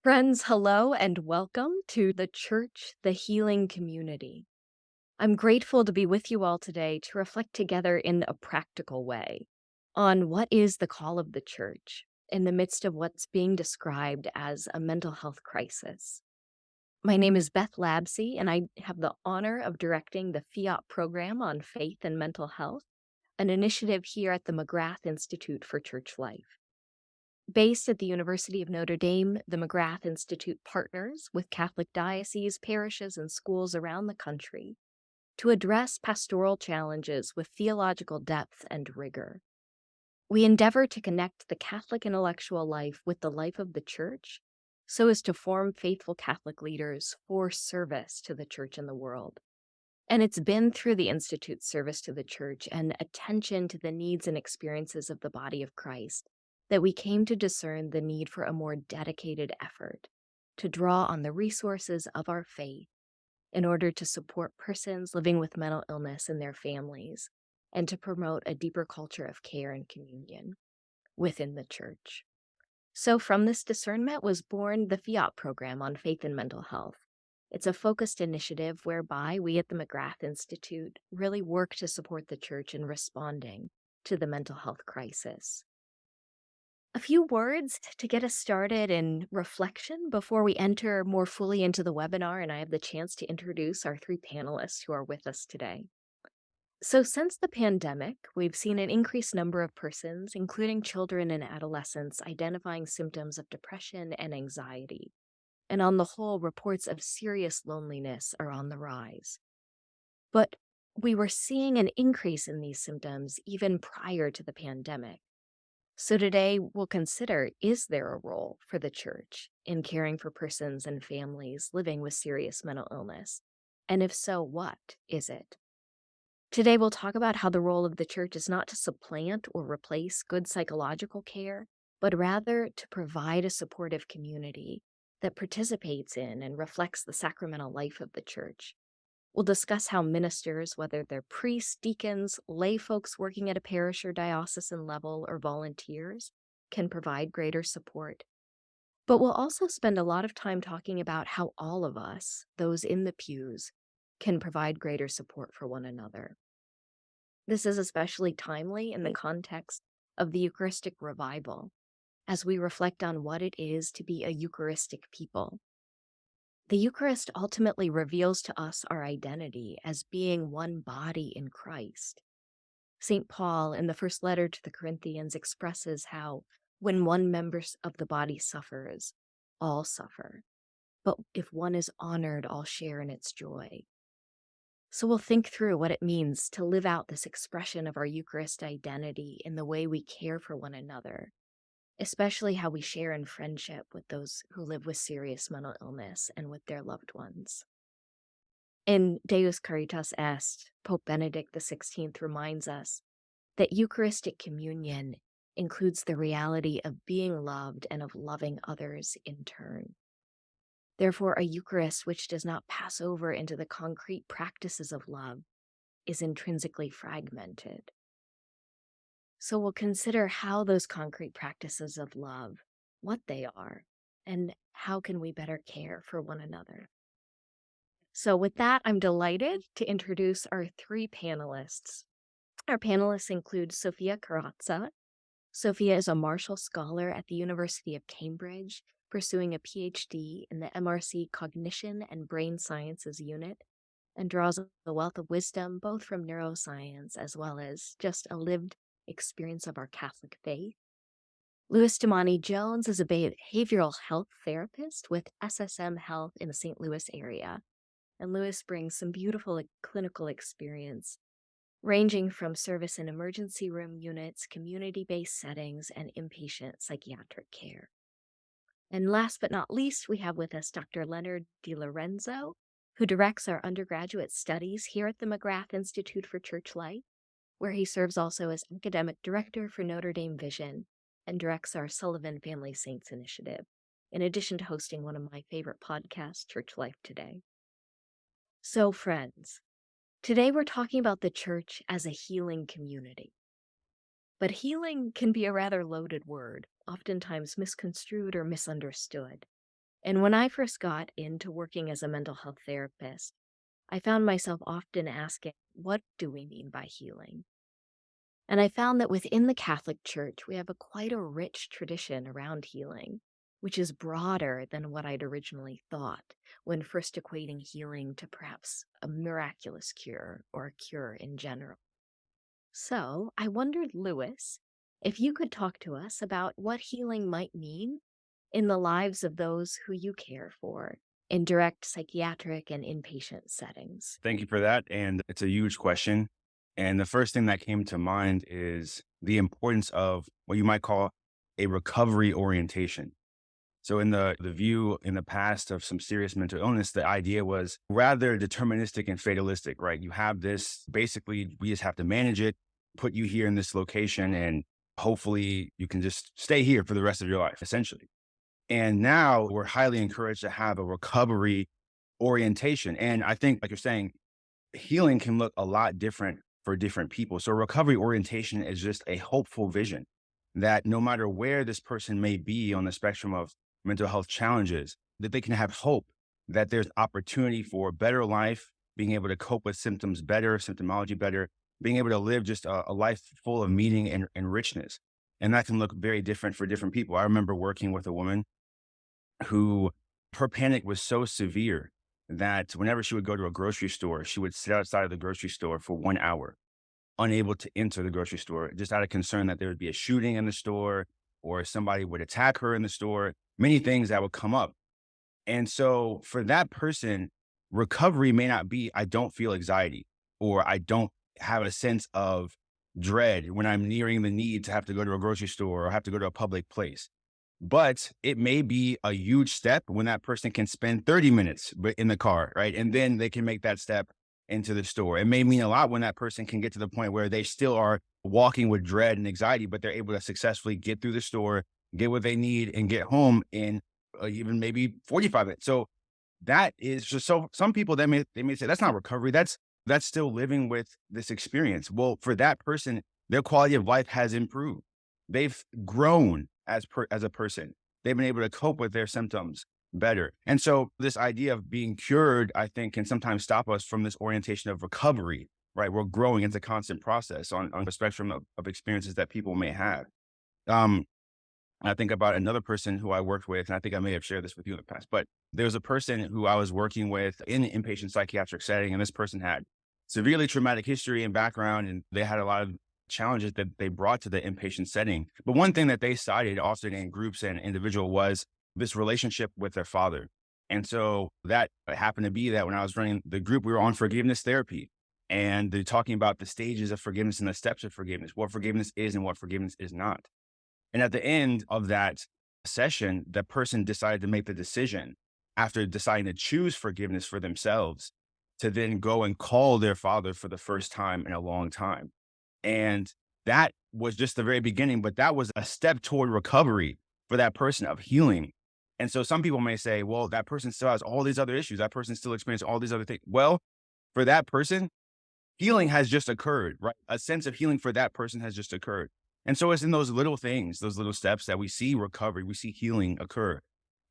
Friends, hello and welcome to the Church, the Healing Community. I'm grateful to be with you all today to reflect together in a practical way on what is the call of the Church in the midst of what's being described as a mental health crisis. My name is Beth Labsey, and I have the honor of directing the Fiat program on faith and mental health, an initiative here at the McGrath Institute for Church Life. Based at the University of Notre Dame, the McGrath Institute partners with Catholic dioceses, parishes, and schools around the country to address pastoral challenges with theological depth and rigor. We endeavor to connect the Catholic intellectual life with the life of the Church so as to form faithful Catholic leaders for service to the Church and the world. And it's been through the Institute's service to the Church and attention to the needs and experiences of the body of Christ that we came to discern the need for a more dedicated effort to draw on the resources of our faith in order to support persons living with mental illness and their families, and to promote a deeper culture of care and communion within the Church. So from this discernment was born the Fiat program on faith and mental health. It's a focused initiative whereby we at the McGrath Institute really work to support the Church in responding to the mental health crisis. A few words to get us started in reflection before we enter more fully into the webinar and I have the chance to introduce our three panelists who are with us today. So since the pandemic, we've seen an increased number of persons, including children and adolescents, identifying symptoms of depression and anxiety. And on the whole, reports of serious loneliness are on the rise. But we were seeing an increase in these symptoms even prior to the pandemic. So today we'll consider, is there a role for the Church in caring for persons and families living with serious mental illness? And if so, what is it? Today we'll talk about how the role of the Church is not to supplant or replace good psychological care, but rather to provide a supportive community that participates in and reflects the sacramental life of the Church. We'll discuss how ministers, whether they're priests, deacons, lay folks working at a parish or diocesan level, or volunteers, can provide greater support. But we'll also spend a lot of time talking about how all of us, those in the pews, can provide greater support for one another. This is especially timely in the context of the Eucharistic revival, as we reflect on what it is to be a Eucharistic people. The Eucharist ultimately reveals to us our identity as being one body in Christ. St. Paul, in the first letter to the Corinthians, expresses how when one member of the body suffers, all suffer. But if one is honored, all share in its joy. So we'll think through what it means to live out this expression of our Eucharist identity in the way we care for one another, especially how we share in friendship with those who live with serious mental illness and with their loved ones. In Deus Caritas Est, Pope Benedict XVI reminds us that Eucharistic communion includes the reality of being loved and of loving others in turn. Therefore, a Eucharist which does not pass over into the concrete practices of love is intrinsically fragmented. So we'll consider how those concrete practices of love, what they are, and how can we better care for one another. So with that, I'm delighted to introduce our three panelists. Our panelists include Sofia Carrazza. Sofia is a Marshall Scholar at the University of Cambridge, pursuing a PhD in the MRC Cognition and Brain Sciences unit, and draws a wealth of wisdom both from neuroscience as well as just a lived experience of our Catholic faith. Louis Damani Jones is a behavioral health therapist with SSM Health in the St. Louis area, and Louis brings some beautiful clinical experience, ranging from service in emergency room units, community-based settings, and inpatient psychiatric care. And last but not least, we have with us Dr. Leonard DiLorenzo, who directs our undergraduate studies here at the McGrath Institute for Church Life, where he serves also as academic director for Notre Dame Vision and directs our Sullivan Family Saints initiative, in addition to hosting one of my favorite podcasts, Church Life Today. So friends, today we're talking about the Church as a healing community. But healing can be a rather loaded word, oftentimes misconstrued or misunderstood. And when I first got into working as a mental health therapist, I found myself often asking, what do we mean by healing? And I found that within the Catholic Church, we have quite a rich tradition around healing, which is broader than what I'd originally thought when first equating healing to perhaps a miraculous cure or a cure in general. So I wondered, Lewis, if you could talk to us about what healing might mean in the lives of those who you care for in direct psychiatric and inpatient settings. Thank you for that. And it's a huge question. And the first thing that came to mind is the importance of what you might call a recovery orientation. So in the view in the past of some serious mental illness, the idea was rather deterministic and fatalistic, right? You have this, basically, we just have to manage it, put you here in this location, and hopefully you can just stay here for the rest of your life, essentially. And now we're highly encouraged to have a recovery orientation. And I think, like you're saying, healing can look a lot different for different people. So recovery orientation is just a hopeful vision that no matter where this person may be on the spectrum of mental health challenges, that they can have hope that there's opportunity for a better life, being able to cope with symptoms better, symptomology better, being able to live just a life full of meaning and richness. And that can look very different for different people. I remember working with a woman who her panic was so severe that whenever she would go to a grocery store, she would sit outside of the grocery store for 1 hour, unable to enter the grocery store, just out of concern that there would be a shooting in the store or somebody would attack her in the store, many things that would come up. And so for that person, recovery may not be, I don't feel anxiety or I don't have a sense of dread when I'm nearing the need to have to go to a grocery store or have to go to a public place. But it may be a huge step when that person can spend 30 minutes in the car, right? And then they can make that step into the store. It may mean a lot when that person can get to the point where they still are walking with dread and anxiety, but they're able to successfully get through the store, get what they need, and get home in even maybe 45 minutes. So that is just, so some people they may say that's not recovery. That's still living with this experience. Well, for that person, their quality of life has improved. They've grown as a person. They've been able to cope with their symptoms better. And so this idea of being cured, I think, can sometimes stop us from this orientation of recovery, right? We're growing. It's a constant process on the spectrum of experiences that people may have. Um, I think about another person who I worked with, and I think I may have shared this with you in the past, but there was a person who I was working with in an inpatient psychiatric setting, and this person had severely traumatic history and background, and they had a lot of challenges that they brought to the inpatient setting. But one thing that they cited often in groups and individual was this relationship with their father. And so that happened to be that when I was running the group, we were on forgiveness therapy. And they're talking about the stages of forgiveness and the steps of forgiveness, what forgiveness is and what forgiveness is not. And at the end of that session, the person decided to make the decision after deciding to choose forgiveness for themselves to then go and call their father for the first time in a long time. And that was just the very beginning, but that was a step toward recovery for that person of healing. And so some people may say, well, that person still has all these other issues. That person still experienced all these other things. Well, for that person, healing has just occurred, right? A sense of healing for that person has just occurred. And so it's in those little things, those little steps that we see recovery, we see healing occur.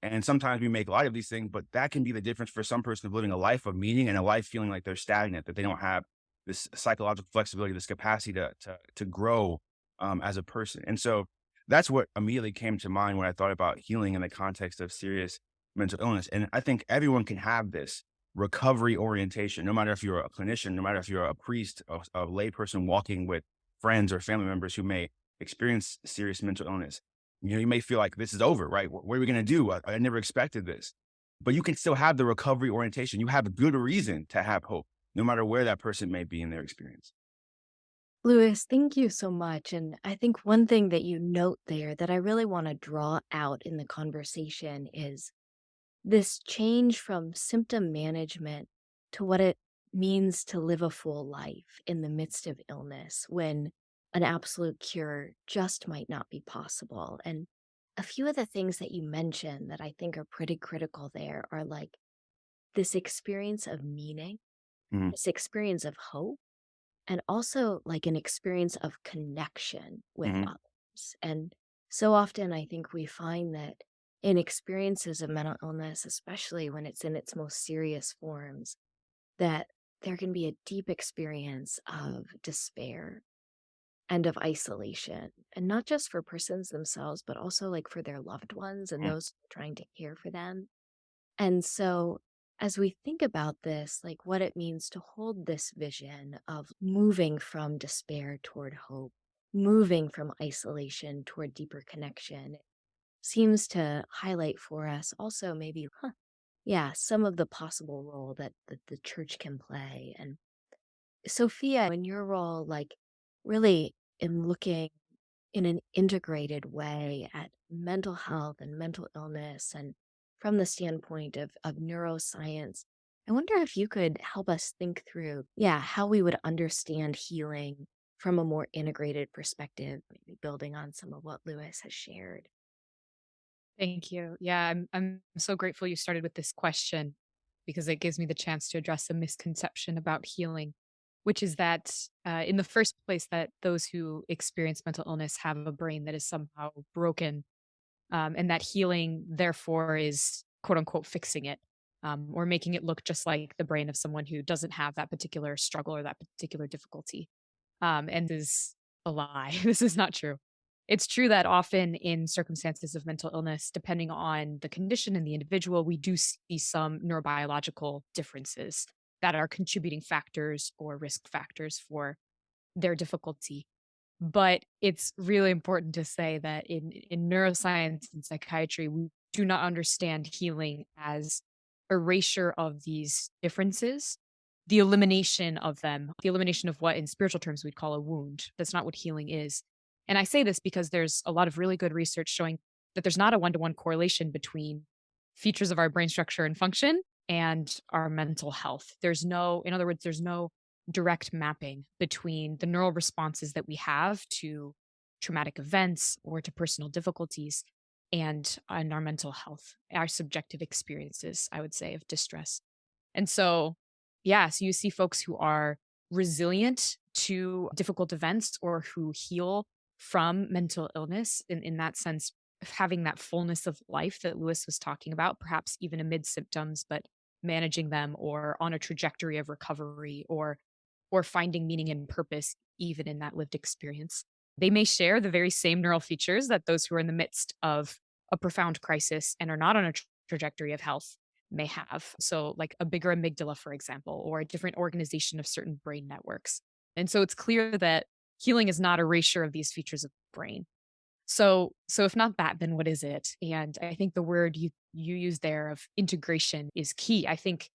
And sometimes we make light of these things, but that can be the difference for some person of living a life of meaning and a life feeling like they're stagnant, that they don't have this psychological flexibility, this capacity to grow as a person. And so that's what immediately came to mind when I thought about healing in the context of serious mental illness. And I think everyone can have this recovery orientation, no matter if you're a clinician, no matter if you're a priest, a lay person walking with friends or family members who may experience serious mental illness. You know, you may feel like this is over, right? What are we going to do? I never expected this. But you can still have the recovery orientation. You have a good reason to have hope, no matter where that person may be in their experience. Lewis, thank you so much. And I think one thing that you note there that I really want to draw out in the conversation is this change from symptom management to what it means to live a full life in the midst of illness when an absolute cure just might not be possible. And a few of the things that you mentioned that I think are pretty critical there are like this experience of meaning, Mhm. this experience of hope, and also like an experience of connection with Mhm. others. And so often I think we find that in experiences of mental illness, especially when it's in its most serious forms, that there can be a deep experience of despair and of isolation, and not just for persons themselves, but also like for their loved ones and Mm. those trying to care for them. And so, as we think about this, like what it means to hold this vision of moving from despair toward hope, moving from isolation toward deeper connection, seems to highlight for us also maybe, yeah, some of the possible role that the church can play. And Sophia, in your role, like really in looking in an integrated way at mental health and mental illness and from the standpoint of neuroscience, I wonder if you could help us think through, yeah, how we would understand healing from a more integrated perspective, maybe building on some of what Lewis has shared. Thank you. Yeah, I'm so grateful you started with this question because it gives me the chance to address a misconception about healing, which is that in the first place, that those who experience mental illness have a brain that is somehow broken, and that healing, therefore, is quote unquote fixing it, or making it look just like the brain of someone who doesn't have that particular struggle or that particular difficulty. And this is a lie. This is not true. It's true that often in circumstances of mental illness, depending on the condition and the individual, we do see some neurobiological differences that are contributing factors or risk factors for their difficulty. But it's really important to say that in neuroscience and psychiatry, we do not understand healing as erasure of these differences, the elimination of them, the elimination of what in spiritual terms we'd call a wound. That's not what healing is. And I say this because there's a lot of really good research showing that there's not a one-to-one correlation between features of our brain structure and function and our mental health. In other words, there's no direct mapping between the neural responses that we have to traumatic events or to personal difficulties and our mental health, our subjective experiences, I would say, of distress. And so, yeah, so you see folks who are resilient to difficult events or who heal from mental illness in that sense, of having that fullness of life that Lewis was talking about, perhaps even amid symptoms, but managing them or on a trajectory of recovery or finding meaning and purpose even in that lived experience. They may share the very same neural features that those who are in the midst of a profound crisis and are not on a trajectory of health may have. So, like a bigger amygdala, for example, or a different organization of certain brain networks. And so it's clear that healing is not erasure of these features of the brain. So if not that, then what is it? And I think the word you use there of integration is key. I think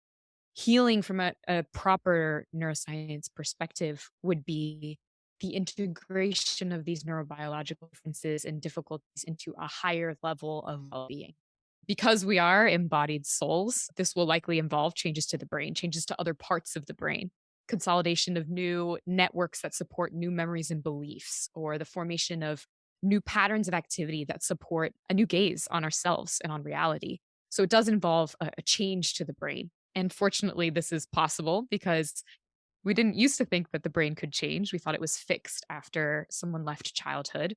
healing from a proper neuroscience perspective would be the integration of these neurobiological differences and difficulties into a higher level of well-being. Because we are embodied souls, this will likely involve changes to the brain, changes to other parts of the brain, consolidation of new networks that support new memories and beliefs, or the formation of new patterns of activity that support a new gaze on ourselves and on reality. So it does involve a change to the brain. And fortunately, this is possible because we didn't used to think that the brain could change. We thought it was fixed after someone left childhood.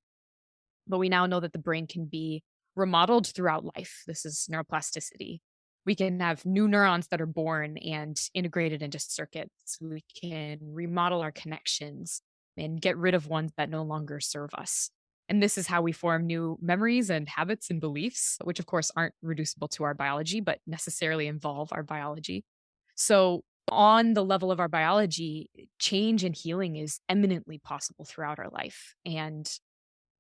But we now know that the brain can be remodeled throughout life. This is neuroplasticity. We can have new neurons that are born and integrated into circuits. We can remodel our connections and get rid of ones that no longer serve us. And this is how we form new memories and habits and beliefs, which of course aren't reducible to our biology, but necessarily involve our biology. So, on the level of our biology, change and healing is eminently possible throughout our life. And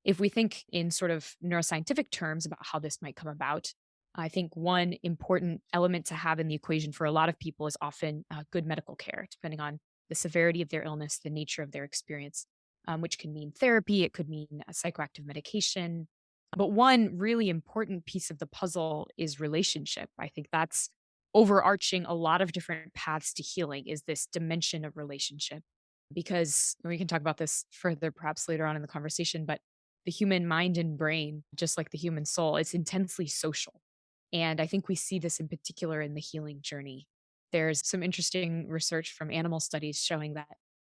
if we think in sort of neuroscientific terms about how this might come about, I think one important element to have in the equation for a lot of people is often good medical care, depending on the severity of their illness, the nature of their experience, which can mean therapy, it could mean psychoactive medication. But one really important piece of the puzzle is relationship. I think that's overarching a lot of different paths to healing is this dimension of relationship. Because we can talk about this further perhaps later on in the conversation, but the human mind and brain, just like the human soul, it's intensely social. And I think we see this in particular in the healing journey. There's some interesting research from animal studies showing that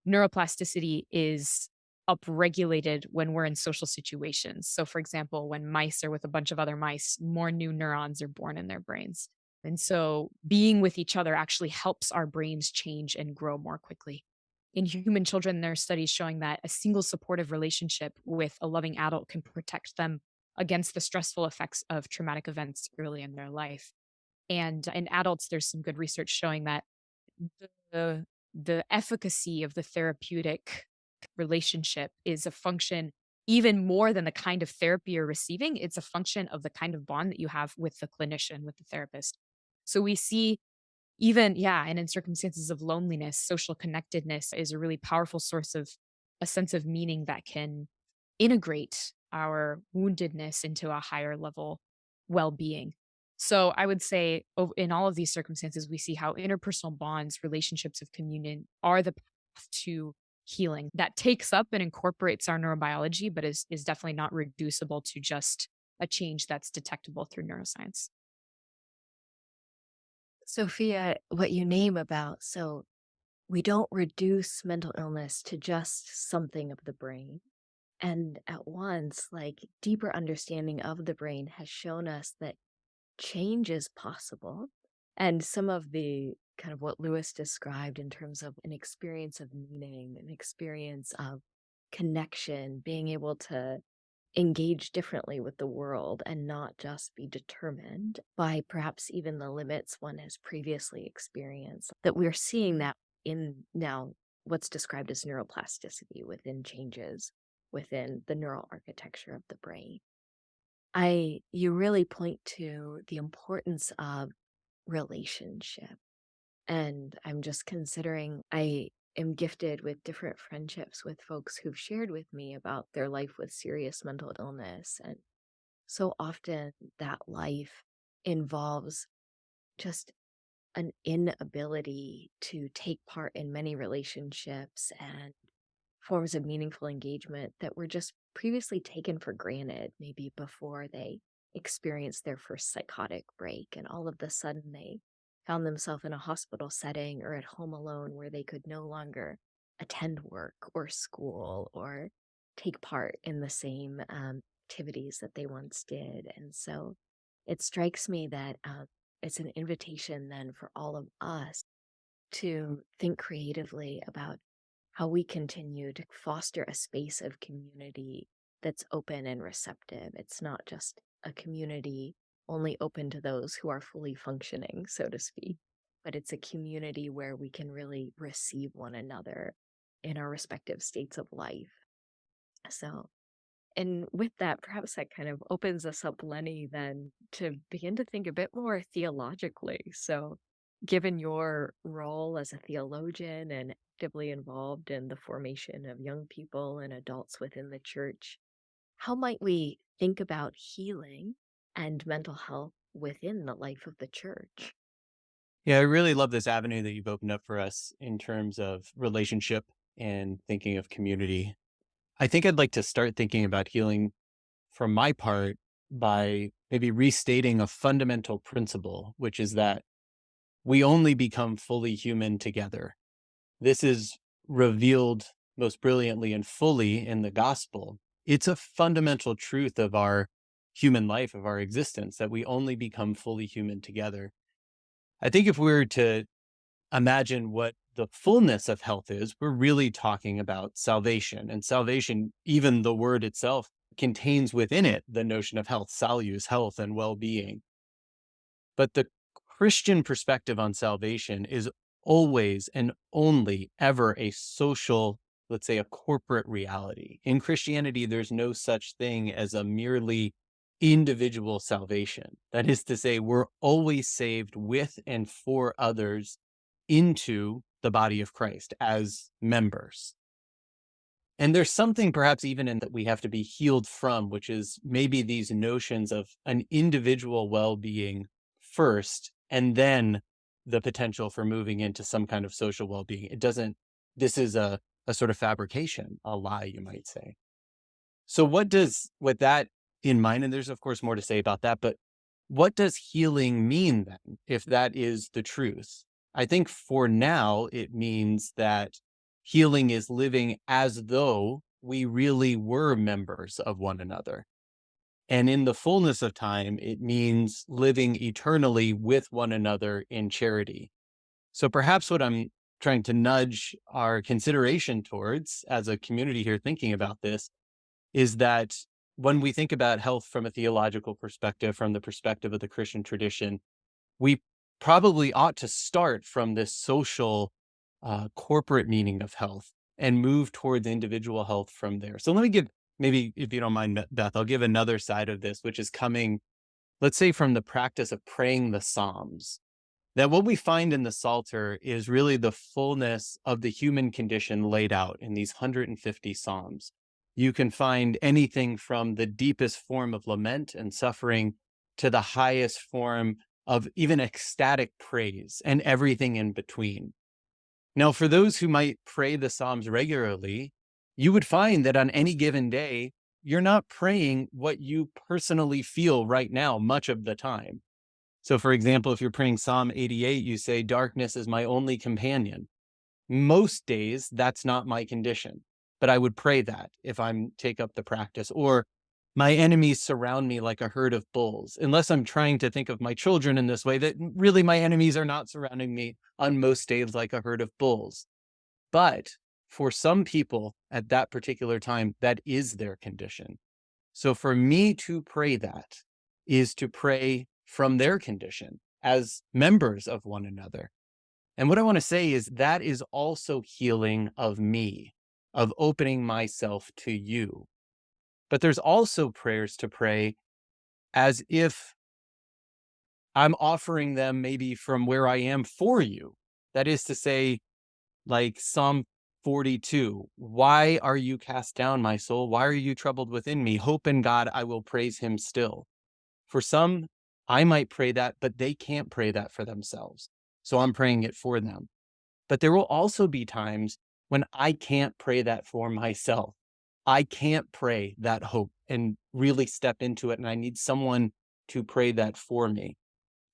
neuroplasticity is upregulated when we're in social situations. So, for example, when mice are with a bunch of other mice, more new neurons are born in their brains. And so, being with each other actually helps our brains change and grow more quickly. In human children, there are studies showing that a single supportive relationship with a loving adult can protect them against the stressful effects of traumatic events early in their life. And in adults, there's some good research showing that the the efficacy of the therapeutic relationship is a function even more than the kind of therapy you're receiving. It's a function of the kind of bond that you have with the clinician, with the therapist. So we see even, yeah, and in circumstances of loneliness, social connectedness is a really powerful source of a sense of meaning that can integrate our woundedness into a higher level well being. So I would say in all of these circumstances, we see how interpersonal bonds, relationships of communion are the path to healing that takes up and incorporates our neurobiology, but is definitely not reducible to just a change that's detectable through neuroscience. Sophia, what you name about, so we don't reduce mental illness to just something of the brain. And at once, like deeper understanding of the brain has shown us that change is possible. And some of the kind of what Lewis described in terms of an experience of meaning, an experience of connection, being able to engage differently with the world and not just be determined by perhaps even the limits one has previously experienced. That we're seeing that in now what's described as neuroplasticity within changes within the neural architecture of the brain. You really point to the importance of relationship. And I'm just considering I am gifted with different friendships with folks who've shared with me about their life with serious mental illness. And so often that life involves just an inability to take part in many relationships and forms of meaningful engagement that were just previously taken for granted, maybe before they experienced their first psychotic break. And all of a sudden, they found themselves in a hospital setting or at home alone where they could no longer attend work or school or take part in the same activities that they once did. And so it strikes me that it's an invitation then for all of us to think creatively about how we continue to foster a space of community that's open and receptive. It's not just a community only open to those who are fully functioning, so to speak, but it's a community where we can really receive one another in our respective states of life. So, and with that, perhaps that kind of opens us up, Lenny, then to begin to think a bit more theologically. So, given your role as a theologian and actively involved in the formation of young people and adults within the church, how might we think about healing and mental health within the life of the church? Yeah, I really love this avenue that you've opened up for us in terms of relationship and thinking of community. I think I'd like to start thinking about healing from my part by maybe restating a fundamental principle, which is that we only become fully human together. This is revealed most brilliantly and fully in the gospel. It's a fundamental truth of our human life, of our existence, that we only become fully human together. I think if we were to imagine what the fullness of health is, we're really talking about salvation. And salvation, even the word itself, contains within it the notion of health, salus, health, and well being. But the Christian perspective on salvation is always and only ever a social, let's say a corporate reality. In Christianity, there's no such thing as a merely individual salvation. That is to say, we're always saved with and for others into the body of Christ as members. And there's something perhaps even in that we have to be healed from, which is maybe these notions of an individual well-being first, and then the potential for moving into some kind of social well-being. It doesn't, this is a sort of fabrication, a lie, you might say. So with that in mind, and there's of course more to say about that, but what does healing mean then, if that is the truth? I think for now, it means that healing is living as though we really were members of one another. And in the fullness of time, it means living eternally with one another in charity. So perhaps what I'm trying to nudge our consideration towards as a community here thinking about this is that when we think about health from a theological perspective, from the perspective of the Christian tradition, we probably ought to start from this social, corporate meaning of health and move towards individual health from there. So let me give, maybe if you don't mind, Beth, I'll give another side of this, which is coming, let's say, from the practice of praying the Psalms. That what we find in the Psalter is really the fullness of the human condition laid out in these 150 Psalms. You can find anything from the deepest form of lament and suffering to the highest form of even ecstatic praise and everything in between. Now, for those who might pray the Psalms regularly, you would find that on any given day, you're not praying what you personally feel right now much of the time. So, for example, if you're praying Psalm 88, you say, "Darkness is my only companion." Most days, that's not my condition, but I would pray that if I'm take up the practice. Or, "My enemies surround me like a herd of bulls," unless I'm trying to think of my children in this way, that really my enemies are not surrounding me on most days like a herd of bulls. But for some people at that particular time, that is their condition. So for me to pray that is to pray from their condition as members of one another. And what I want to say is that is also healing of me, of opening myself to you. But there's also prayers to pray as if I'm offering them maybe from where I am for you. That is to say, like Psalm 42, "Why are you cast down, my soul? Why are you troubled within me? Hope in God, I will praise him still." For some, I might pray that, but they can't pray that for themselves. So I'm praying it for them. But there will also be times when I can't pray that for myself. I can't pray that hope and really step into it, and I need someone to pray that for me.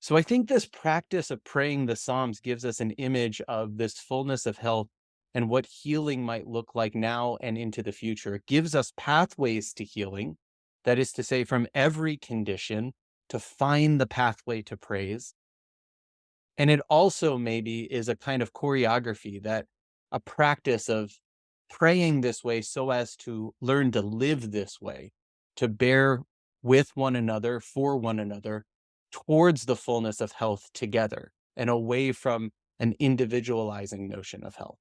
So I think this practice of praying the Psalms gives us an image of this fullness of health and what healing might look like now and into the future. It gives us pathways to healing, that is to say, from every condition to find the pathway to praise. And it also maybe is a kind of choreography, that a practice of praying this way so as to learn to live this way, to bear with one another, for one another, towards the fullness of health together and away from an individualizing notion of health.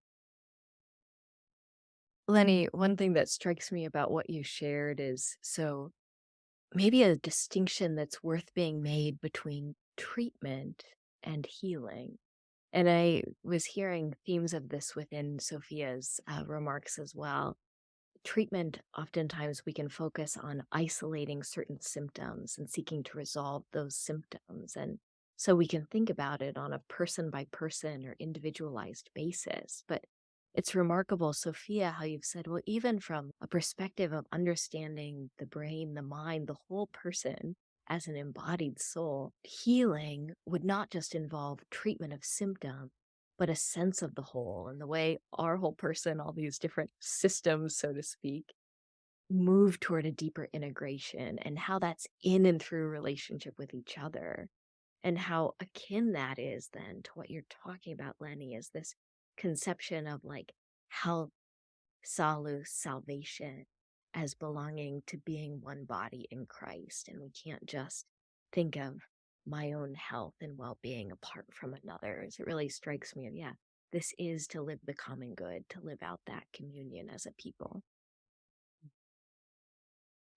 Lenny, one thing that strikes me about what you shared is maybe a distinction that's worth being made between treatment and healing. And I was hearing themes of this within Sophia's remarks as well. Treatment, oftentimes we can focus on isolating certain symptoms and seeking to resolve those symptoms. And so we can think about it on a person by person or individualized basis. But it's remarkable, Sophia, how you've said, well, even from a perspective of understanding the brain, the mind, the whole person as an embodied soul, healing would not just involve treatment of symptoms, but a sense of the whole and the way our whole person, all these different systems, so to speak, move toward a deeper integration, and how that's in and through relationship with each other, and how akin that is then to what you're talking about, Lenny, is this conception of like health, salus, salvation, as belonging to being one body in Christ. And we can't just think of my own health and well-being apart from another. As it really strikes me of, yeah, this is to live the common good, to live out that communion as a people.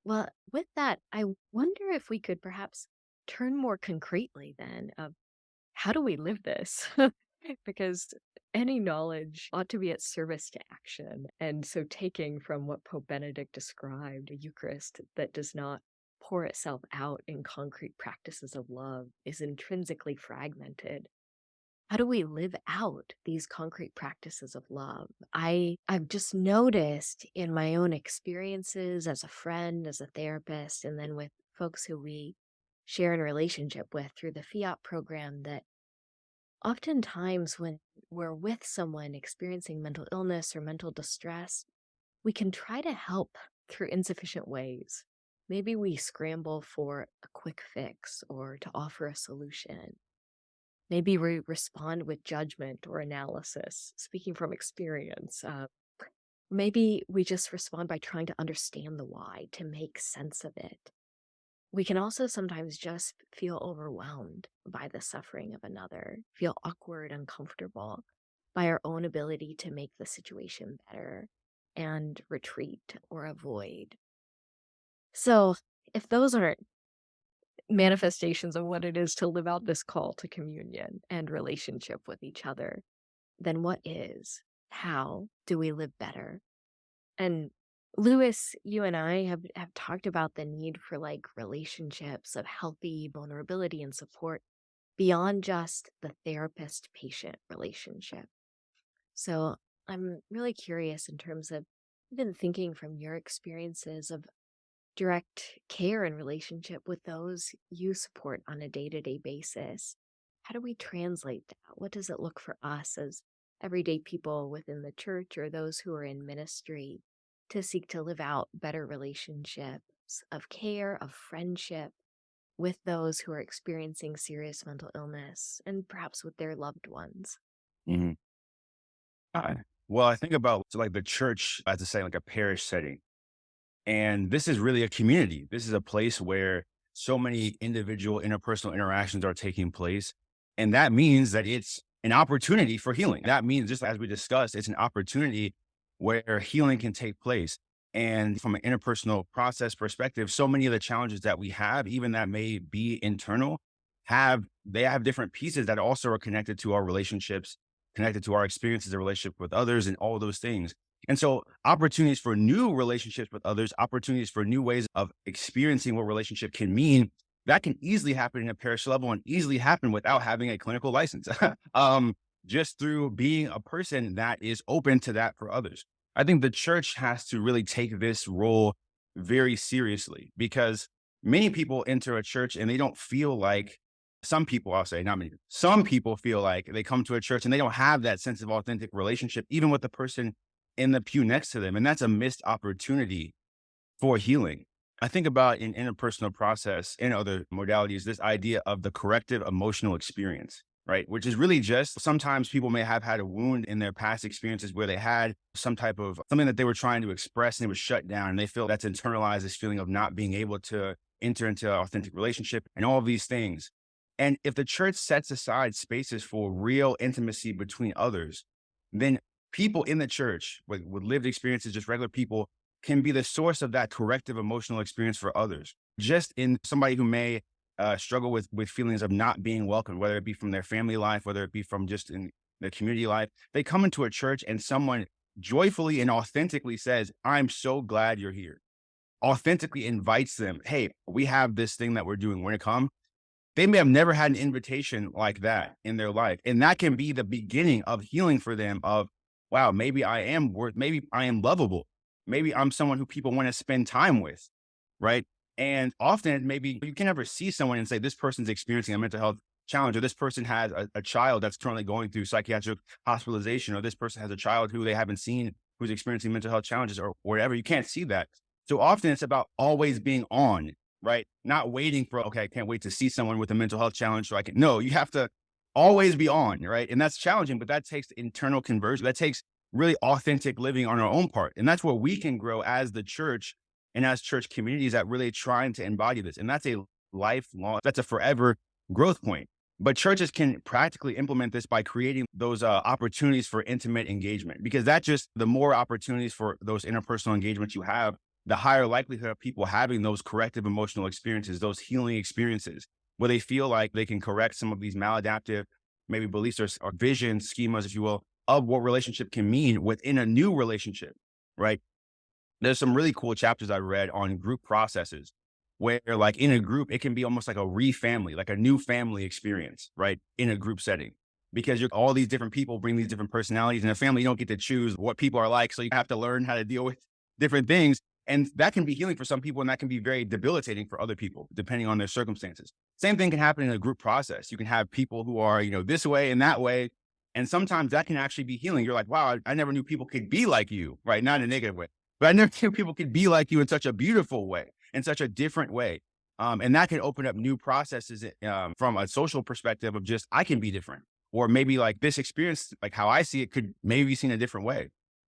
Well, with that, I wonder if we could perhaps turn more concretely then of how do we live this? Because any knowledge ought to be at service to action. And so, taking from what Pope Benedict described, a Eucharist that does not pour itself out in concrete practices of love is intrinsically fragmented. How do we live out these concrete practices of love? I've just noticed in my own experiences as a friend, as a therapist, and then with folks who we share in relationship with through the Fiat program that oftentimes when we're with someone experiencing mental illness or mental distress, we can try to help through insufficient ways. Maybe we scramble for a quick fix or to offer a solution. Maybe we respond with judgment or analysis, speaking from experience. Maybe we just respond by trying to understand the why, to make sense of it. We can also sometimes just feel overwhelmed by the suffering of another, feel awkward, uncomfortable by our own ability to make the situation better and retreat or avoid. So, if those aren't manifestations of what it is to live out this call to communion and relationship with each other, then what is? How do we live better? And Lewis, you and I have talked about the need for like relationships of healthy vulnerability and support beyond just the therapist patient relationship. So I'm really curious in terms of even thinking from your experiences of direct care and relationship with those you support on a day-to-day basis. How do we translate that? What does it look for us as everyday people within the church or those who are in ministry to seek to live out better relationships of care, of friendship with those who are experiencing serious mental illness and perhaps with their loved ones? Mhm. Well, I think about so like the church as to say like a parish setting. And this is really a community. This is a place where so many individual interpersonal interactions are taking place. And that means that it's an opportunity for healing. That means, just as we discussed, it's an opportunity where healing can take place. And from an interpersonal process perspective, so many of the challenges that we have, even that may be internal, they have different pieces that also are connected to our relationships, connected to our experiences of relationship with others and all those things. And so opportunities for new relationships with others, opportunities for new ways of experiencing what relationship can mean, that can easily happen in a parish level and easily happen without having a clinical license. Just through being a person that is open to that for others. I think the church has to really take this role very seriously because many people enter a church and they don't feel like some people, I'll say, not many, some people feel like they come to a church and they don't have that sense of authentic relationship, even with the person in the pew next to them. And that's a missed opportunity for healing. I think about in interpersonal process in other modalities, this idea of the corrective emotional experience, right? Which is really just sometimes people may have had a wound in their past experiences where they had some type of something that they were trying to express and it was shut down. And they feel that's internalized this feeling of not being able to enter into an authentic relationship and all of these things. And if the church sets aside spaces for real intimacy between others, then people in the church with lived experiences, just regular people, can be the source of that corrective emotional experience for others. Just in somebody who may struggle with feelings of not being welcomed, whether it be from their family life, whether it be from just in the community life, they come into a church and someone joyfully and authentically says, "I'm so glad you're here." Authentically invites them, "Hey, we have this thing that we're doing. We're going to come." They may have never had an invitation like that in their life. And that can be the beginning of healing for them of, wow, maybe I am maybe I am lovable. Maybe I'm someone who people want to spend time with, right? And often maybe you can never see someone and say, this person's experiencing a mental health challenge, or this person has a child that's currently going through psychiatric hospitalization, or this person has a child who they haven't seen who's experiencing mental health challenges or whatever. You can't see that. So often it's about always being on, right? Not waiting for, okay, I can't wait to see someone with a mental health challenge so I can, no, you have to always be on, right? And that's challenging, but that takes internal conversion. That takes really authentic living on our own part. And that's where we can grow as the church and as church communities that really trying to embody this. And that's a lifelong, that's a forever growth point. But churches can practically implement this by creating those opportunities for intimate engagement, because that just, the more opportunities for those interpersonal engagements you have, the higher likelihood of people having those corrective emotional experiences, those healing experiences, where they feel like they can correct some of these maladaptive, maybe beliefs or vision schemas, if you will, of what relationship can mean within a new relationship, right? There's some really cool chapters I read on group processes where like in a group, it can be almost like a re-family, like a new family experience, right? In a group setting, because all these different people bring these different personalities. In a family, you don't get to choose what people are like. So you have to learn how to deal with different things. And that can be healing for some people, and that can be very debilitating for other people, depending on their circumstances. Same thing can happen in a group process. You can have people who are, this way and that way. And sometimes that can actually be healing. You're like, wow, I never knew people could be like you, right? Not in a negative way. but I never think people could be like you in such a beautiful way, in such a different way. And that can open up new processes from a social perspective of just, I can be different. Or maybe like this experience, like how I see it, could maybe be seen a different way.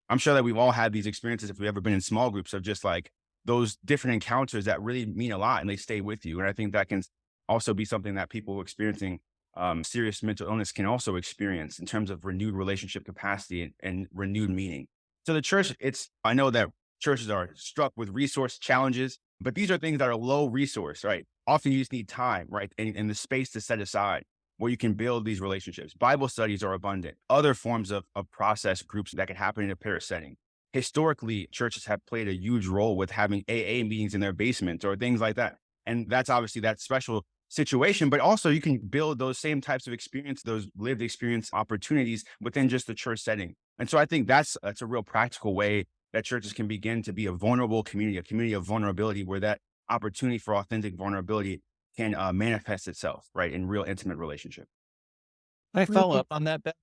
I'm sure that we've all had these experiences if we've ever been in small groups of just like those different encounters that really mean a lot and they stay with you. And I think that can also be something that people experiencing serious mental illness can also experience in terms of renewed relationship capacity and renewed meaning. So the church, I know that churches are struck with resource challenges, but these are things that are low resource, right? Often you just need time, right? And the space to set aside where you can build these relationships. Bible studies are abundant. Other forms of process groups that can happen in a parish setting. Historically, churches have played a huge role with having AA meetings in their basements or things like that. And that's obviously that special situation, but also you can build those same types of experience, those lived experience opportunities within just the church setting. And so I think that's a real practical way that churches can begin to be a vulnerable community, a community of vulnerability, where that opportunity for authentic vulnerability can manifest itself, right, in real intimate relationship. Can I Well, follow up on that, Beth?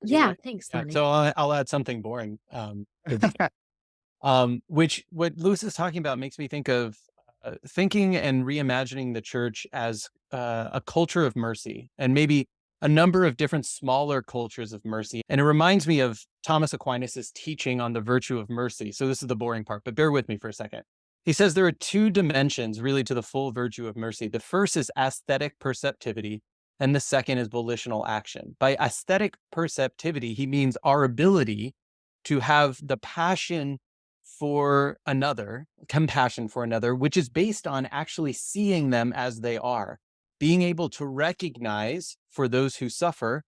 yeah, thanks, Yeah, Lenny. so I'll add something boring. Which what Lewis is talking about makes me think of thinking and reimagining the church as a culture of mercy, and maybe a number of different smaller cultures of mercy. And it reminds me of Thomas Aquinas's teaching on the virtue of mercy. So this is the boring part, but bear with me for a second. He says there are two dimensions really to the full virtue of mercy. The first is aesthetic perceptivity, and the second is volitional action. By aesthetic perceptivity, he means our ability to have the passion for another, compassion for another, which is based on actually seeing them as they are, being able to recognize for those who suffer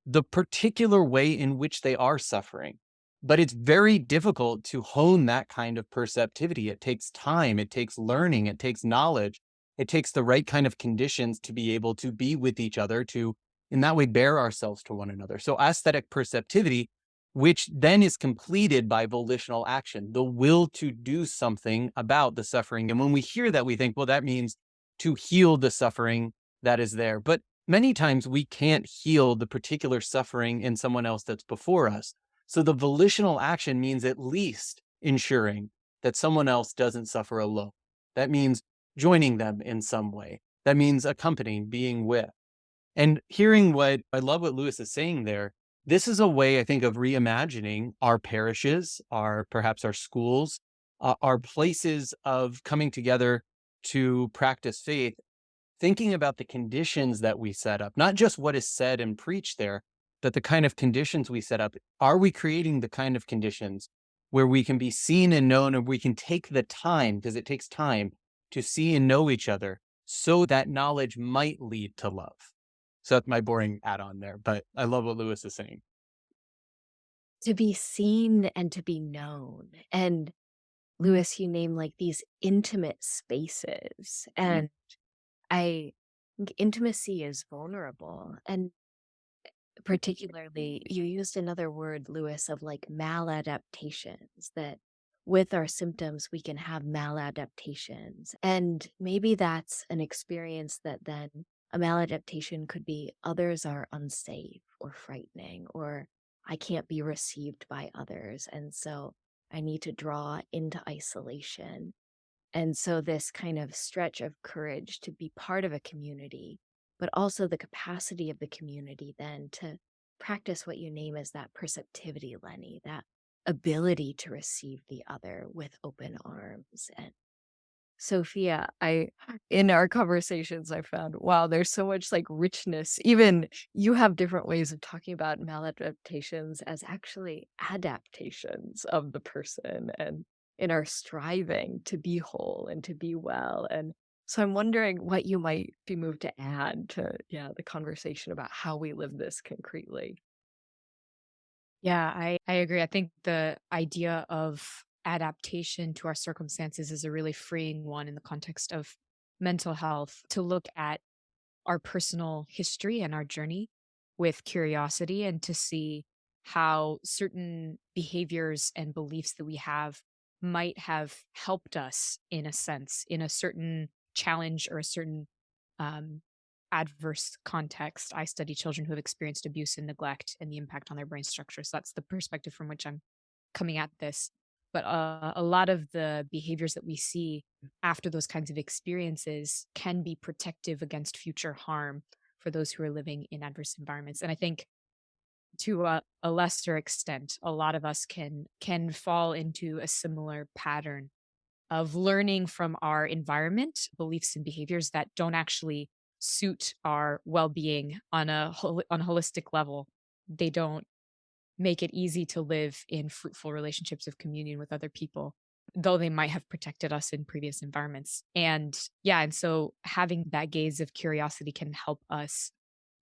the particular way in which they are suffering. But it's very difficult to hone that kind of perceptivity. It takes time, it takes learning, it takes knowledge, it takes the right kind of conditions to be able to be with each other, to in that way bear ourselves to one another. So aesthetic perceptivity, which then is completed by volitional action, the will to do something about the suffering. And when we hear that, we think, well, that means to heal the suffering that is there. But many times we can't heal the particular suffering in someone else that's before us. So the volitional action means at least ensuring that someone else doesn't suffer alone. That means joining them in some way. That means accompanying, being with. And hearing what I love what Lewis is saying there, this is a way I think of reimagining our parishes, perhaps our schools, our places of coming together to practice faith, thinking about the conditions that we set up, not just what is said and preached there, but the kind of conditions we set up. Are we creating the kind of conditions where we can be seen and known, and we can take the time, because it takes time, to see and know each other so that knowledge might lead to love? So that's my boring add-on there, but I love what Lewis is saying. To be seen and to be known. And Lewis, you name like these intimate spaces. And I think intimacy is vulnerable. And particularly, you used another word, Lewis, of like maladaptations, that with our symptoms, we can have maladaptations. And maybe that's an experience that then a maladaptation could be others are unsafe or frightening, or I can't be received by others. And so I need to draw into isolation. And so this kind of stretch of courage to be part of a community, but also the capacity of the community then to practice what you name as that perceptivity, Lenny, that ability to receive the other with open arms. And Sophia, in our conversations, I found, wow, there's so much like richness. Even you have different ways of talking about maladaptations as actually adaptations of the person and in our striving to be whole and to be well. And so I'm wondering what you might be moved to add to, the conversation about how we live this concretely. Yeah, I agree. I think the idea of adaptation to our circumstances is a really freeing one in the context of mental health, to look at our personal history and our journey with curiosity and to see how certain behaviors and beliefs that we have might have helped us in a sense, in a certain challenge or a certain um, adverse context. I study children who have experienced abuse and neglect and the impact on their brain structure. So that's the perspective from which I'm coming at this. but a lot of the behaviors that we see after those kinds of experiences can be protective against future harm for those who are living in adverse environments. And I think to a lesser extent, a lot of us can fall into a similar pattern of learning from our environment, beliefs and behaviors that don't actually suit our well-being on on a holistic level. They don't make it easy to live in fruitful relationships of communion with other people, though they might have protected us in previous environments. And yeah, and so having that gaze of curiosity can help us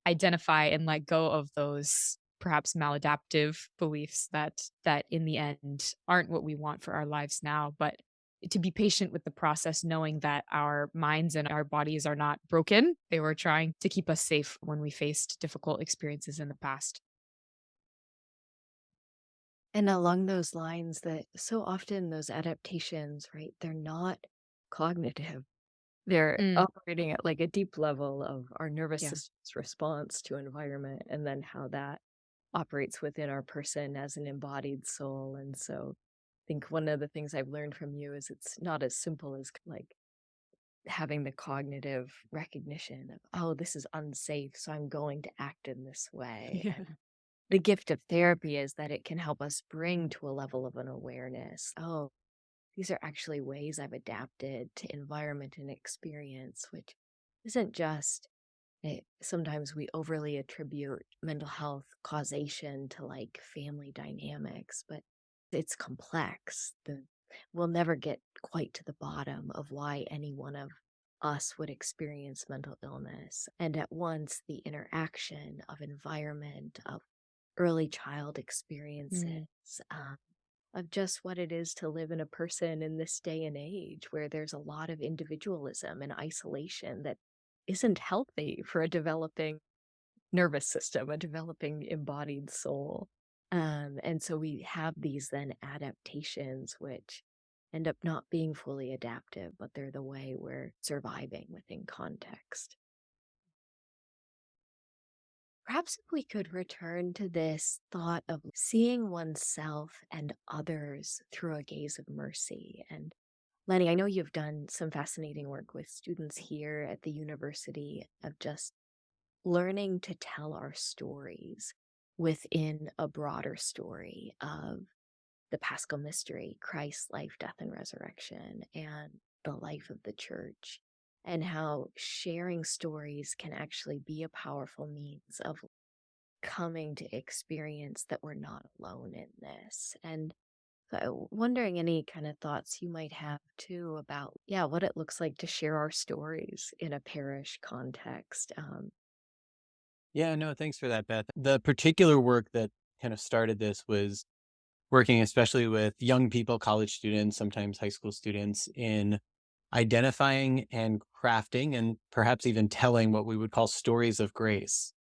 identify and let go of those perhaps maladaptive beliefs that in the end aren't what we want for our lives now, but to be patient with the process, knowing that our minds and our bodies are not broken. They were trying to keep us safe when we faced difficult experiences in the past. And along those lines, that so often those adaptations, right, they're not cognitive. They're Mm, operating at like a deep level of our nervous yeah. system's response to environment and then how that operates within our person as an embodied soul. And so I think one of the things I've learned from you is it's not as simple as like having the cognitive recognition of, oh, this is unsafe, so I'm going to act in this way. Yeah. And the gift of therapy is that it can help us bring to a level of an awareness. Oh, these are actually ways I've adapted to environment and experience, which isn't just sometimes we overly attribute mental health causation to like family dynamics, but it's complex. We'll never get quite to the bottom of why any one of us would experience mental illness. And at once, the interaction of environment, of early child Mm, experiences, of just what it is to live in a person in this day and age where there's a lot of individualism and isolation that isn't healthy for a developing nervous system, a developing embodied soul. And so we have these then adaptations, which end up not being fully adaptive, but they're the way we're surviving within context. Perhaps if we could return to this thought of seeing oneself and others through a gaze of mercy. And Lenny, I know you've done some fascinating work with students here at the university of just learning to tell our stories within a broader story of the Paschal Mystery, Christ's life, death, and resurrection, and the life of the church, and how sharing stories can actually be a powerful means of coming to experience that we're not alone in this. And so wondering any kind of thoughts you might have too about, yeah, what it looks like to share our stories in a parish context. Yeah, no, thanks for that, Beth. The particular work that kind of started this was working especially with young people, college students, sometimes high school students, in identifying and crafting and perhaps even telling what we would call stories of grace,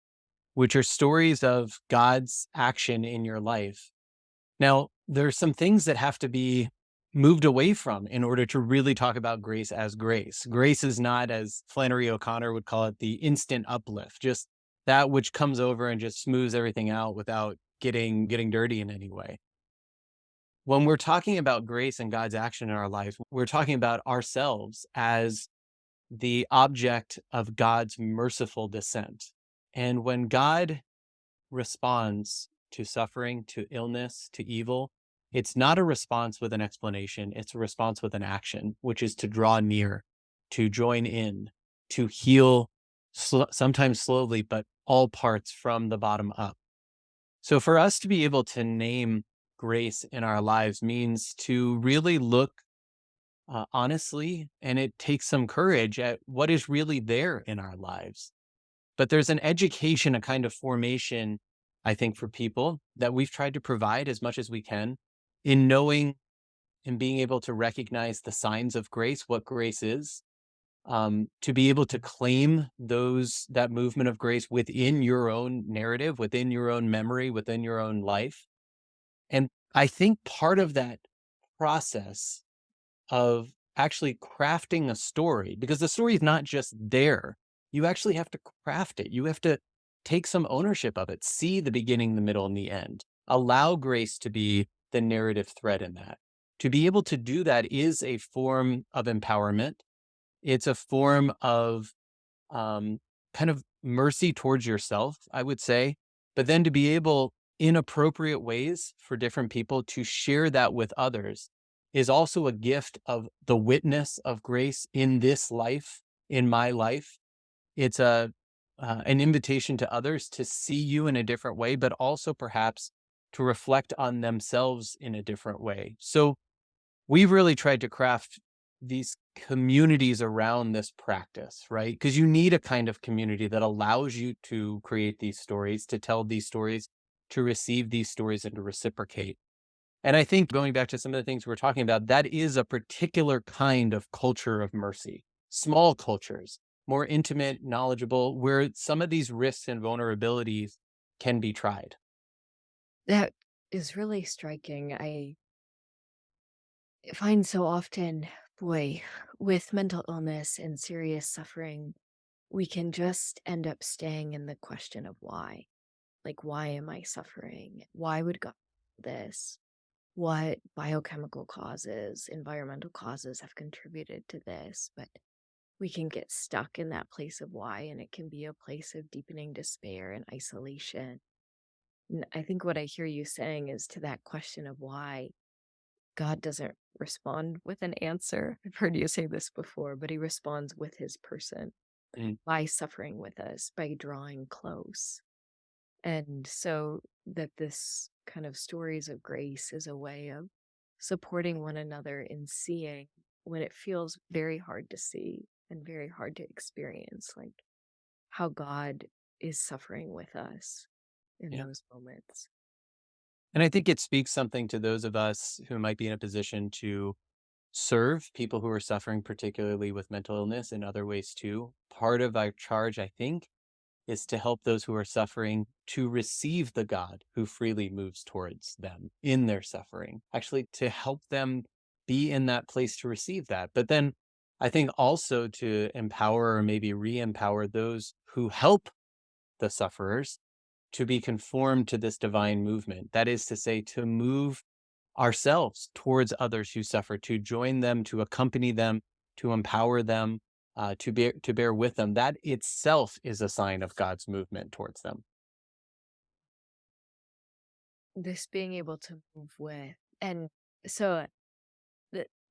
which are stories of God's action in your life. Now, there's some things that have to be moved away from in order to really talk about grace as grace. Grace is not, as Flannery O'Connor would call it, the instant uplift, just that which comes over and just smooths everything out without getting dirty in any way. When we're talking about grace and God's action in our life, we're talking about ourselves as the object of God's merciful descent. And when God responds to suffering, to illness, to evil, it's not a response with an explanation. It's a response with an action, which is to draw near, to join in, to heal, sometimes slowly, but all parts from the bottom up. So for us to be able to name grace in our lives means to really look honestly, and it takes some courage at what is really there in our lives. But there's an education, a kind of formation, I think, for people that we've tried to provide as much as we can in knowing and being able to recognize the signs of grace, what grace is, to be able to claim that movement of grace within your own narrative, within your own memory, within your own life. And I think part of that process of actually crafting a story, because the story is not just there. You actually have to craft it. You have to take some ownership of it, see the beginning, the middle, and the end. Allow grace to be the narrative thread in that. to be able to do that is a form of empowerment. It's a form of kind of mercy towards yourself, I would say. But then to be able, in appropriate ways for different people, to share that with others is also a gift of the witness of grace in this life, in my life. It's an invitation to others to see you in a different way, but also perhaps to reflect on themselves in a different way. So we've really tried to craft these communities around this practice, right? Because you need a kind of community that allows you to create these stories, to tell these stories, to receive these stories, and to reciprocate. And I think going back to some of the things we're talking about, that is a particular kind of culture of mercy. Small cultures, more intimate, knowledgeable, where some of these risks and vulnerabilities can be tried. That is really striking. I find so often, boy, with mental illness and serious suffering, we can just end up staying in the question of why. Like, why am I suffering? Why would God do this? What biochemical causes, environmental causes have contributed to this? But we can get stuck in that place of why, and it can be a place of deepening despair and isolation. And I think what I hear you saying is, to that question of why, God doesn't respond with an answer. I've heard you say this before, but he responds with his person Mm. by suffering with us, by drawing close. And so that this kind of stories of grace is a way of supporting one another in seeing when it feels very hard to see and very hard to experience, like how God is suffering with us in Yeah. those moments. And I think it speaks something to those of us who might be in a position to serve people who are suffering, particularly with mental illness, in other ways too. Part of our charge, I think, is to help those who are suffering to receive the God who freely moves towards them in their suffering, actually to help them be in that place to receive that. But then I think also to empower or maybe re empower those who help the sufferers to be conformed to this divine movement. That is to say, to move ourselves towards others who suffer, to join them, to accompany them, to empower them, to bear with them. That itself is a sign of God's movement towards them. This being able to move with. And so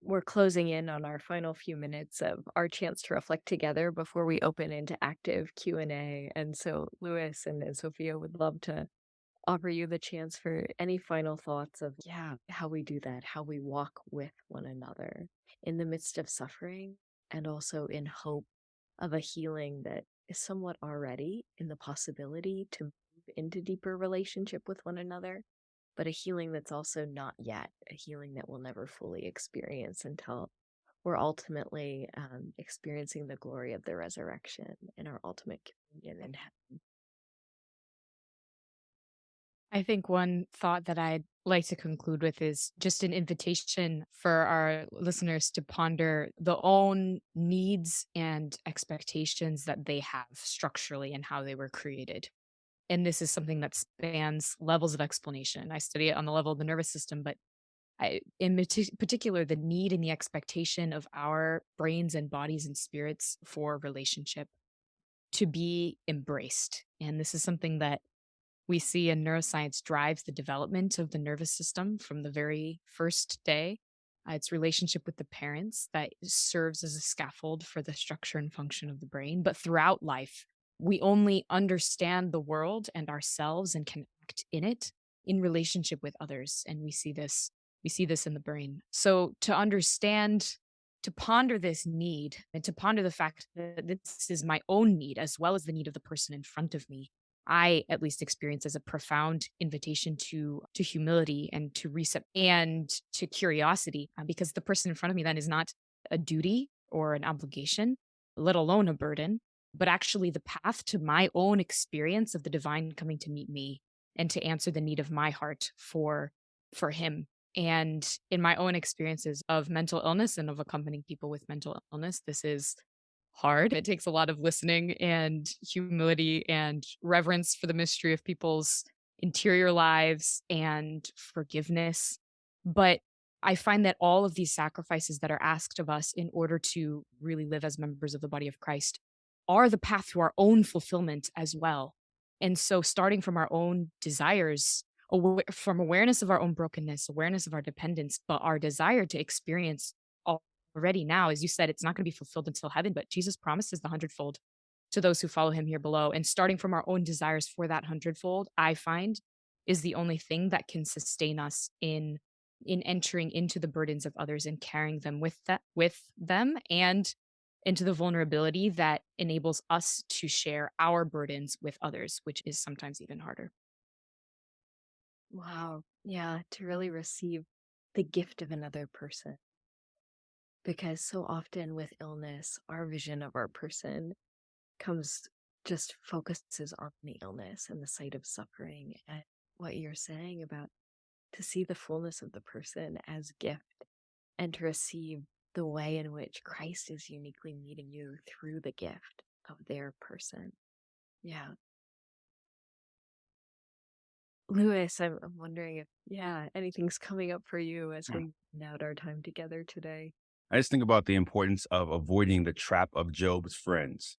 we're closing in on our final few minutes of our chance to reflect together before we open into active Q&A. And so Lewis and Sophia would love to offer you the chance for any final thoughts of, yeah, how we do that, how we walk with one another in the midst of suffering, and also in hope of a healing that is somewhat already in the possibility to move into deeper relationship with one another, but a healing that's also not yet, a healing that we'll never fully experience until we're ultimately experiencing the glory of the resurrection in our ultimate communion in heaven. I think one thought that I'd like to conclude with is just an invitation for our listeners to ponder the own needs and expectations that they have structurally and how they were created. And this is something that spans levels of explanation. I study it on the level of the nervous system, but particular, the need and the expectation of our brains and bodies and spirits for relationship to be embraced. And this is something that we see in neuroscience drives the development of the nervous system from the very first day. Its relationship with the parents that serves as a scaffold for the structure and function of the brain. But throughout life, we only understand the world and ourselves and can act in it in relationship with others. And we see this in the brain. So to understand, to ponder this need and to ponder the fact that this is my own need as well as the need of the person in front of me, I at least experience as a profound invitation to humility and to reset and to curiosity, because the person in front of me then is not a duty or an obligation, let alone a burden, but actually the path to my own experience of the divine coming to meet me and to answer the need of my heart for him. And in my own experiences of mental illness and of accompanying people with mental illness, this is hard. It takes a lot of listening and humility and reverence for the mystery of people's interior lives and forgiveness. But I find that all of these sacrifices that are asked of us in order to really live as members of the body of Christ are the path to our own fulfillment as well. And so, starting from our own desires, from awareness of our own brokenness, awareness of our dependence, but our desire to experience already now, as you said, it's not going to be fulfilled until heaven, but Jesus promises the hundredfold to those who follow him here below. And starting from our own desires for that hundredfold, I find is the only thing that can sustain us in entering into the burdens of others and carrying them with them, and into the vulnerability that enables us to share our burdens with others, which is sometimes even harder. Wow. Yeah, to really receive the gift of another person. Because so often with illness, our vision of our person comes just focuses on the illness and the sight of suffering. And what you're saying about to see the fullness of the person as gift and to receive the way in which Christ is uniquely meeting you through the gift of their person. Yeah. Lewis, I'm wondering if, yeah, anything's coming up for you as we round out our time together today. I just think about the importance of avoiding the trap of Job's friends,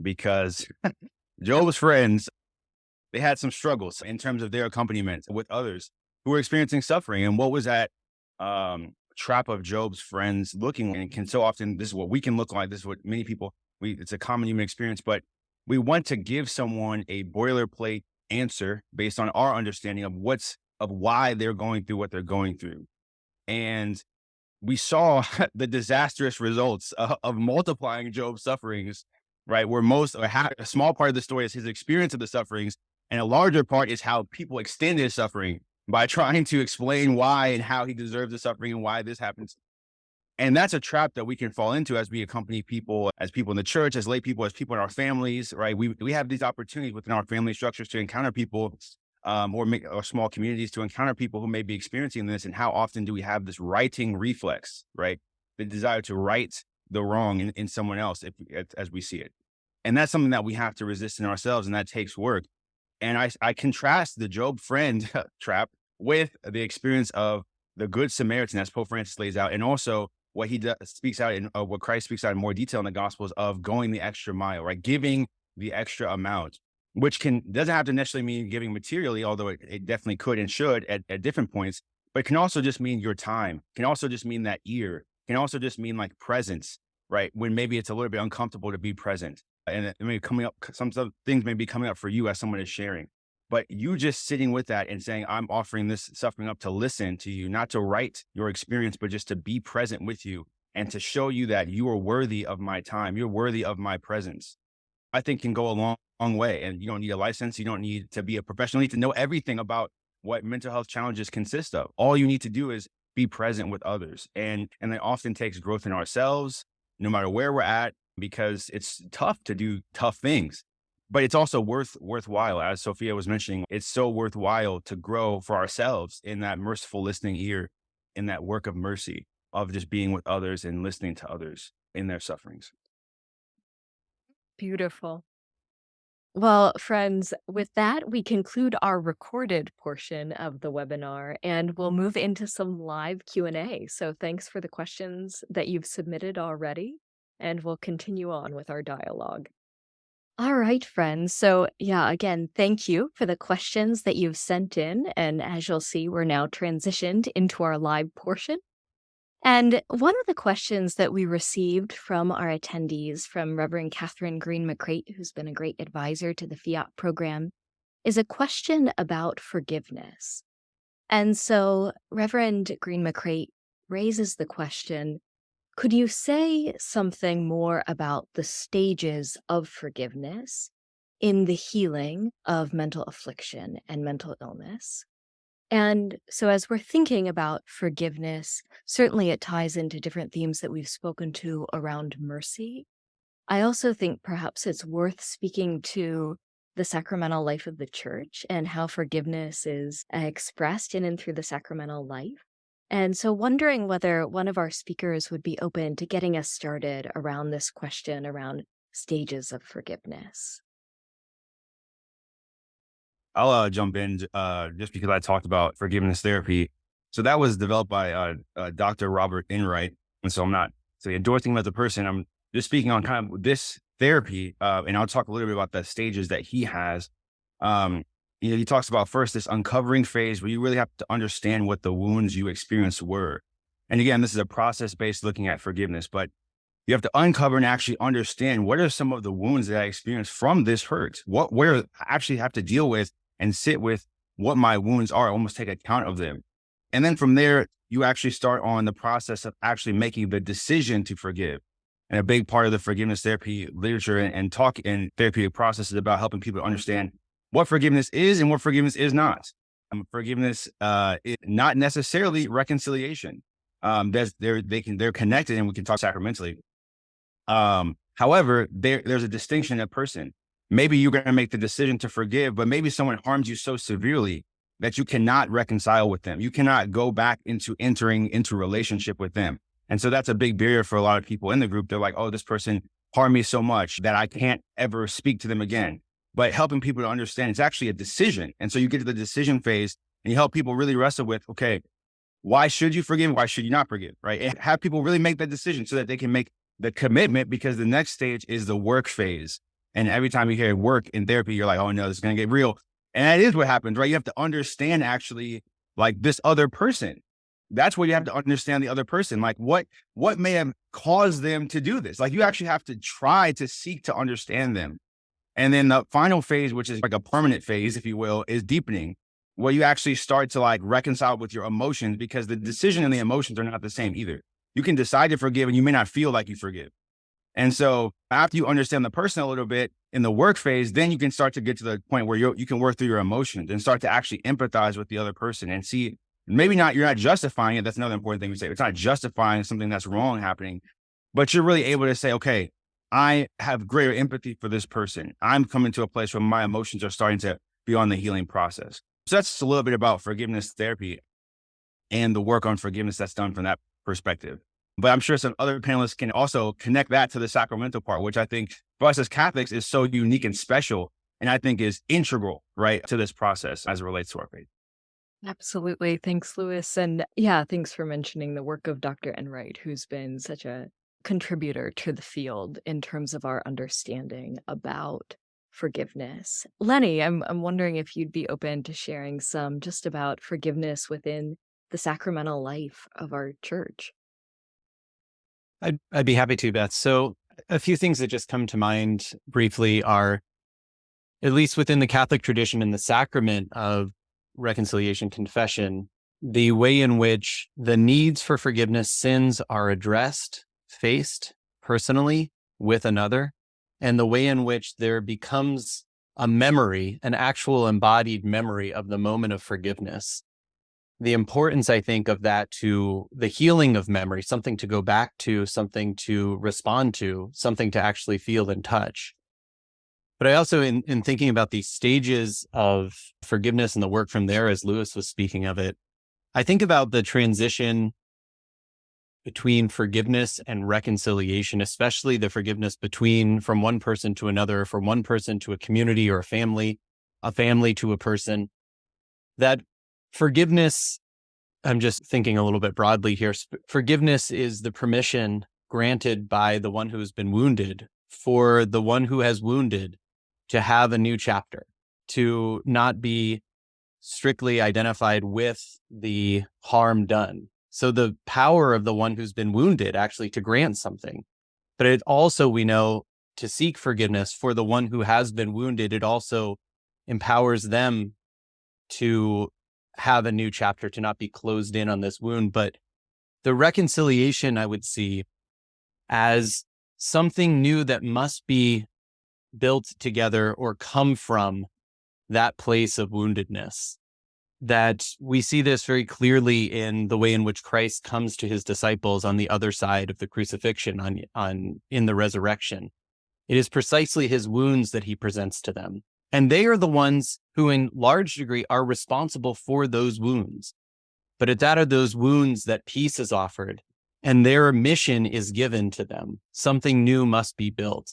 because Job's friends, they had some struggles in terms of their accompaniment with others who were experiencing suffering. And what was that trap of Job's friends looking like? And can so often, this is what we can look like. This is what many people, it's a common human experience, but we want to give someone a boilerplate answer based on our understanding of why they're going through what they're going through. And we saw the disastrous results of multiplying Job's sufferings, right? Where a small part of the story is his experience of the sufferings, and a larger part is how people extend his suffering by trying to explain why and how he deserves the suffering and why this happens. And that's a trap that we can fall into as we accompany people, as people in the church, as lay people, as people in our families, right? We have these opportunities within our family structures to encounter people, or small communities, to encounter people who may be experiencing this. And how often do we have this righting reflex, right? The desire to right the wrong in someone else as we see it. And that's something that we have to resist in ourselves, and that takes work. And I contrast the Job friend trap with the experience of the Good Samaritan, as Pope Francis lays out, and also what he speaks out in what Christ speaks out in more detail in the Gospels of going the extra mile, right? Giving the extra amount, which doesn't have to necessarily mean giving materially, although it definitely could and should at different points, but it can also just mean your time, can also just mean that ear, can also just mean like presence, right? When maybe it's a little bit uncomfortable to be present. And it may be coming up, some things may be coming up for you as someone is sharing. But you just sitting with that and saying, I'm offering this suffering up to listen to you, not to write your experience, but just to be present with you and to show you that you are worthy of my time. You're worthy of my presence. I think can go a long way. And you don't need a license. You don't need to be a professional. You need to know everything about what mental health challenges consist of. All you need to do is be present with others. And that often takes growth in ourselves, no matter where we're at, because it's tough to do tough things. But it's also worthwhile, as Sophia was mentioning. It's so worthwhile to grow for ourselves in that merciful listening ear, in that work of mercy, of just being with others and listening to others in their sufferings. Beautiful. Well, friends, with that, we conclude our recorded portion of the webinar, and we'll move into some live Q&A. So thanks for the questions that you've submitted already, and we'll continue on with our dialogue. All right, friends. So yeah, again, thank you for the questions that you've sent in. And as you'll see, we're now transitioned into our live portion. And one of the questions that we received from our attendees, from Reverend Catherine Green McCrate, who's been a great advisor to the Fiat program, is a question about forgiveness. And so Reverend Green McCrate raises the question, could you say something more about the stages of forgiveness in the healing of mental affliction and mental illness? And so as we're thinking about forgiveness, certainly it ties into different themes that we've spoken to around mercy. I also think perhaps it's worth speaking to the sacramental life of the church and how forgiveness is expressed in and through the sacramental life. And so wondering whether one of our speakers would be open to getting us started around this question around stages of forgiveness. I'll jump in just because I talked about forgiveness therapy. So that was developed by Dr. Robert Enright. And so I'm not endorsing him as a person. I'm just speaking on kind of this therapy. And I'll talk a little bit about the stages that he has. He talks about first this uncovering phase where you really have to understand what the wounds you experienced were. And again, this is a process-based looking at forgiveness, but you have to uncover and actually understand what are some of the wounds that I experienced from this hurt? Where I actually have to deal with and sit with what my wounds are, almost take account of them. And then from there, you actually start on the process of actually making the decision to forgive. And a big part of the forgiveness therapy literature and talk and therapeutic process is about helping people understand what forgiveness is and what forgiveness is not. Forgiveness is not necessarily reconciliation. They're connected, and we can talk sacramentally. However, there's a distinction in a person. Maybe you're going to make the decision to forgive, but maybe someone harms you so severely that you cannot reconcile with them. You cannot go back into entering into relationship with them. And so that's a big barrier for a lot of people in the group. They're like, oh, this person harmed me so much that I can't ever speak to them again. But helping people to understand it's actually a decision. And so you get to the decision phase and you help people really wrestle with, okay, why should you forgive? Why should you not forgive? Right? And have people really make that decision so that they can make the commitment, because the next stage is the work phase. And every time you hear work in therapy, you're like, oh no, this is going to get real. And that is what happens, right? You have to understand actually like this other person. That's where you have to understand the other person. Like what may have caused them to do this? Like you actually have to try to seek to understand them. And then the final phase, which is like a permanent phase, if you will, is deepening, where you actually start to like reconcile with your emotions, because the decision and the emotions are not the same either. You can decide to forgive and you may not feel like you forgive. And so after you understand the person a little bit in the work phase, then you can start to get to the point where you can work through your emotions and start to actually empathize with the other person and see, maybe not, you're not justifying it. That's another important thing we say. It's not justifying something that's wrong happening, but you're really able to say, okay, I have greater empathy for this person. I'm coming to a place where my emotions are starting to be on the healing process. So that's just a little bit about forgiveness therapy and the work on forgiveness that's done from that perspective. But I'm sure some other panelists can also connect that to the sacramental part, which I think for us as Catholics is so unique and special, and I think is integral, right, to this process as it relates to our faith. Absolutely. Thanks, Louis. And yeah, thanks for mentioning the work of Dr. Enright, who's been such a contributor to the field in terms of our understanding about forgiveness. Lenny, I'm wondering if you'd be open to sharing some just about forgiveness within the sacramental life of our church. I'd be happy to, Beth. So a few things that just come to mind briefly are, at least within the Catholic tradition and the sacrament of reconciliation confession, the way in which the needs for forgiveness sins are addressed, faced personally with another, and the way in which there becomes a memory, an actual embodied memory of the moment of forgiveness. The importance, I think, of that to the healing of memory, something to go back to, something to respond to, something to actually feel and touch. But I also, in thinking about these stages of forgiveness and the work from there, as Louis was speaking of it, I think about the transition between forgiveness and reconciliation, especially the forgiveness from one person to another, from one person to a community or a family to a person. That forgiveness, I'm just thinking a little bit broadly here, forgiveness is the permission granted by the one who's been wounded for the one who has wounded to have a new chapter, to not be strictly identified with the harm done. So the power of the one who's been wounded actually to grant something, but it also, we know, to seek forgiveness for the one who has been wounded, it also empowers them to have a new chapter, to not be closed in on this wound. But the reconciliation I would see as something new that must be built together or come from that place of woundedness. That we see this very clearly in the way in which Christ comes to his disciples on the other side of the crucifixion, in the resurrection. It is precisely his wounds that he presents to them. And they are the ones who in large degree are responsible for those wounds. But it's out of those wounds that peace is offered and their mission is given to them. Something new must be built.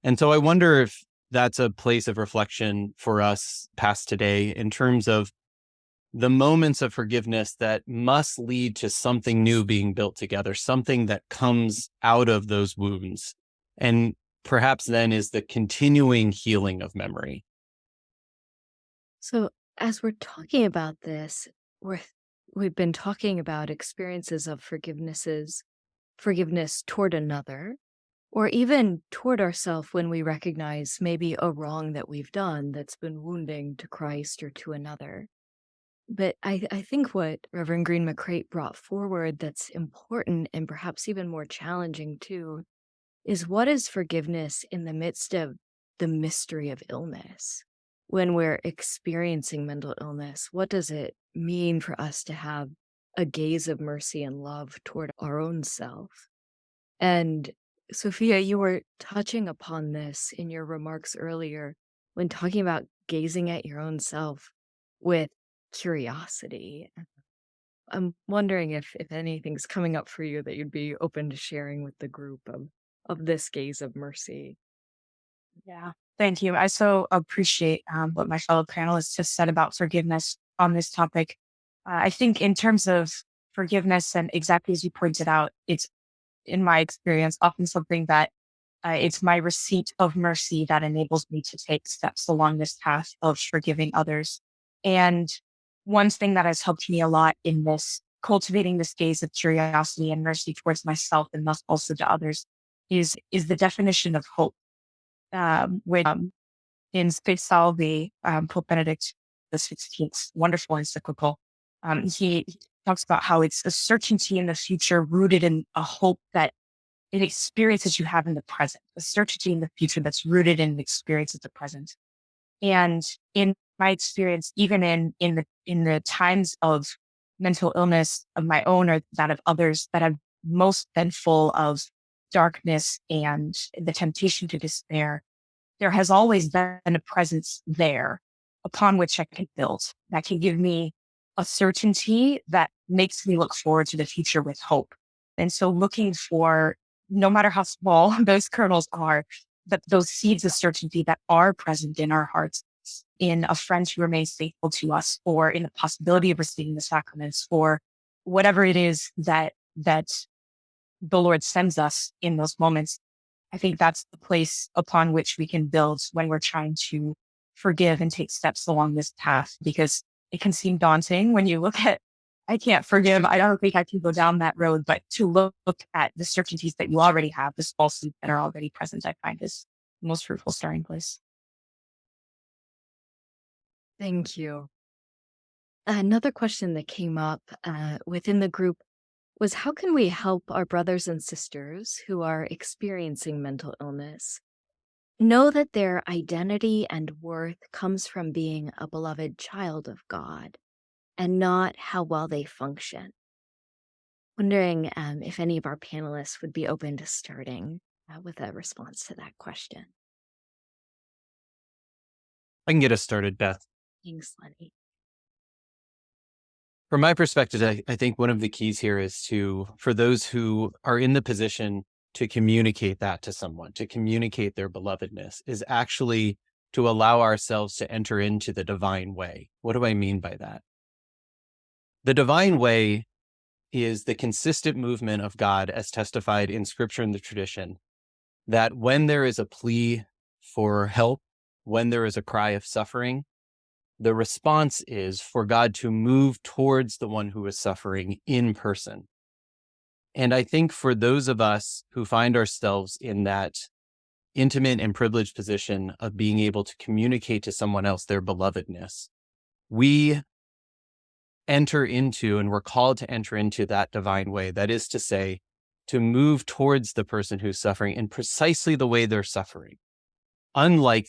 And so I wonder if that's a place of reflection for us past today in terms of the moments of forgiveness that must lead to something new being built together, something that comes out of those wounds. And perhaps then is the continuing healing of memory. So, as we're talking about this, we've been talking about experiences of forgiveness toward another, or even toward ourselves when we recognize maybe a wrong that we've done that's been wounding to Christ or to another. But I think what Reverend Green McCrate brought forward that's important and perhaps even more challenging too is what is forgiveness in the midst of the mystery of illness? When we're experiencing mental illness, what does it mean for us to have a gaze of mercy and love toward our own self? And Sophia, you were touching upon this in your remarks earlier when talking about gazing at your own self with curiosity. I'm wondering if anything's coming up for you that you'd be open to sharing with the group of this gaze of mercy. Yeah, thank you. I so appreciate what my fellow panelists have said about forgiveness on this topic. I think in terms of forgiveness, and exactly as you pointed out, it's in my experience often something that it's my receipt of mercy that enables me to take steps along this path of forgiving others. And one thing that has helped me a lot in this cultivating this gaze of curiosity and mercy towards myself and thus also to others is the definition of hope, which in Spe Salvi, Pope Benedict XVI, wonderful encyclical, he talks about how it's a certainty in the future rooted in a hope that an experience that you have in the present, a certainty in the future that's rooted in the experience of the present. And in my experience, even in the times of mental illness of my own or that of others that have most been full of darkness and the temptation to despair, there has always been a presence there upon which I can build, that can give me a certainty that makes me look forward to the future with hope. And so looking for, no matter how small those kernels are, but those seeds of certainty that are present in our hearts, in a friend who remains faithful to us, or in the possibility of receiving the sacraments, or whatever it is that the Lord sends us in those moments. I think that's the place upon which we can build when we're trying to forgive and take steps along this path, because it can seem daunting when you look at, I can't forgive, I don't think I can go down that road, but to look at the certainties that you already have, the small seeds that are already present, I find is the most fruitful starting place. Thank you. Another question that came up within the group was how can we help our brothers and sisters who are experiencing mental illness know that their identity and worth comes from being a beloved child of God and not how well they function? Wondering if any of our panelists would be open to starting with a response to that question. I can get us started, Beth. Thanks, Lenny. From my perspective, I think one of the keys here is for those who are in the position to communicate that to someone, to communicate their belovedness, is actually to allow ourselves to enter into the divine way. What do I mean by that? The divine way is the consistent movement of God as testified in Scripture and the tradition, that when there is a plea for help, when there is a cry of suffering, the response is for God to move towards the one who is suffering in person. And I think for those of us who find ourselves in that intimate and privileged position of being able to communicate to someone else their belovedness, we enter into, and we're called to enter into that divine way. That is to say, to move towards the person who's suffering in precisely the way they're suffering. Unlike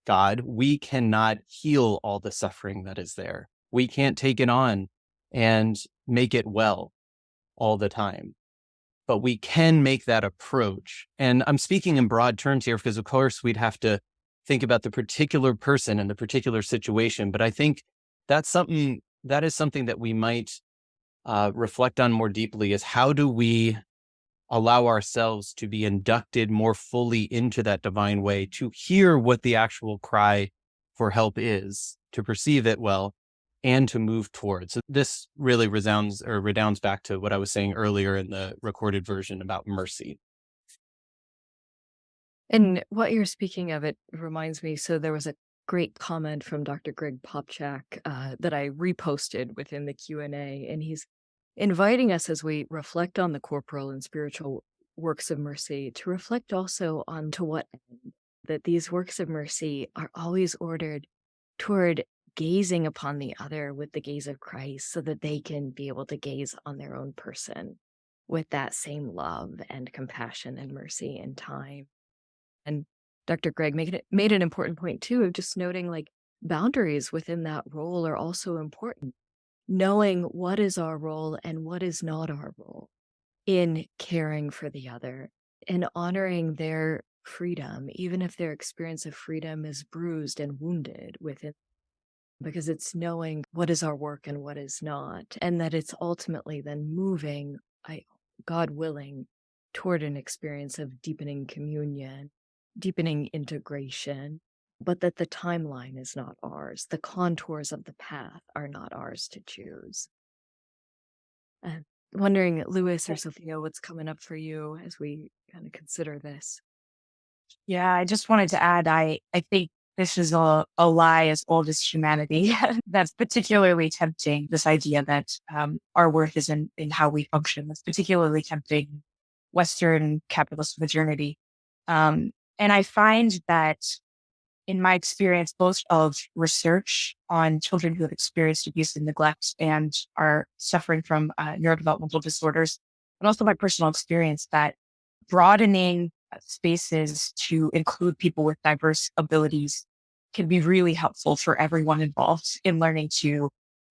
God, we cannot heal all the suffering that is there. We can't take it on and make it well all the time. But we can make that approach. And I'm speaking in broad terms here because, of course, we'd have to think about the particular person and the particular situation. But I think that is something that we might reflect on more deeply, is how do we allow ourselves to be inducted more fully into that divine way, to hear what the actual cry for help is, to perceive it well, and to move towards. So this really redounds back to what I was saying earlier in the recorded version about mercy. And what you're speaking of, it reminds me. So there was a great comment from Dr. Greg Popchak that I reposted within the Q&A, and he's inviting us as we reflect on the corporal and spiritual works of mercy to reflect also on to what end that these works of mercy are always ordered toward gazing upon the other with the gaze of Christ so that they can be able to gaze on their own person with that same love and compassion and mercy in time. And Dr. Greg made an important point too of just noting like boundaries within that role are also important. Knowing what is our role and what is not our role in caring for the other and honoring their freedom, even if their experience of freedom is bruised and wounded within, because it's knowing what is our work and what is not, and that it's ultimately then moving, God willing, toward an experience of deepening communion, deepening integration, but that the timeline is not ours. The contours of the path are not ours to choose. Wondering, Lewis or Sophia, what's coming up for you as we kind of consider this? Yeah, I just wanted to add, I think this is a lie as old as humanity. That's particularly tempting, this idea that our worth is in how we function. That's particularly tempting Western capitalist modernity. And I find that in my experience, both of research on children who have experienced abuse and neglect and are suffering from neurodevelopmental disorders, and also my personal experience, that broadening spaces to include people with diverse abilities can be really helpful for everyone involved in learning to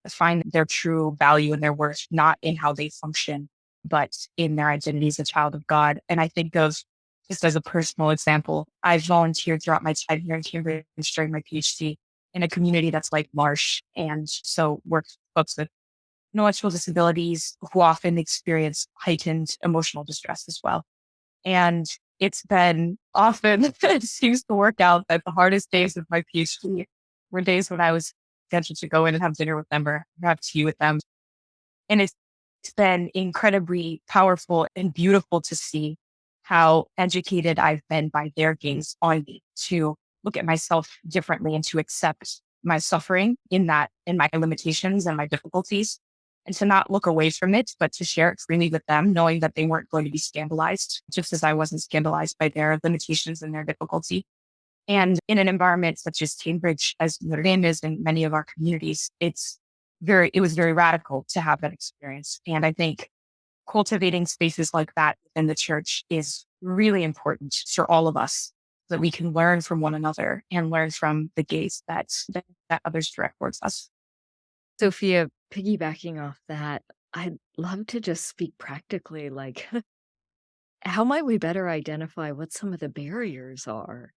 find their true value and their worth, not in how they function, but in their identity as a child of God. And I think of, just as a personal example, I've volunteered throughout my time here in Cambridge during my PhD in a community that's like Marsh. And so work with folks with intellectual disabilities who often experience heightened emotional distress as well. And it's been often, it seems to work out that the hardest days of my PhD were days when I was scheduled to go in and have dinner with them or have tea with them. And it's been incredibly powerful and beautiful to see how educated I've been by their gaze on me to look at myself differently and to accept my suffering in my limitations and my difficulties, and to not look away from it, but to share it freely with them, knowing that they weren't going to be scandalized, just as I wasn't scandalized by their limitations and their difficulty. And in an environment such as Cambridge, as Notre Dame is in many of our communities, it was very radical to have that experience. And I think cultivating spaces like that within the church is really important for all of us, so that we can learn from one another and learn from the gaze that others direct towards us. Sophia, piggybacking off that, I'd love to just speak practically, like, how might we better identify what some of the barriers are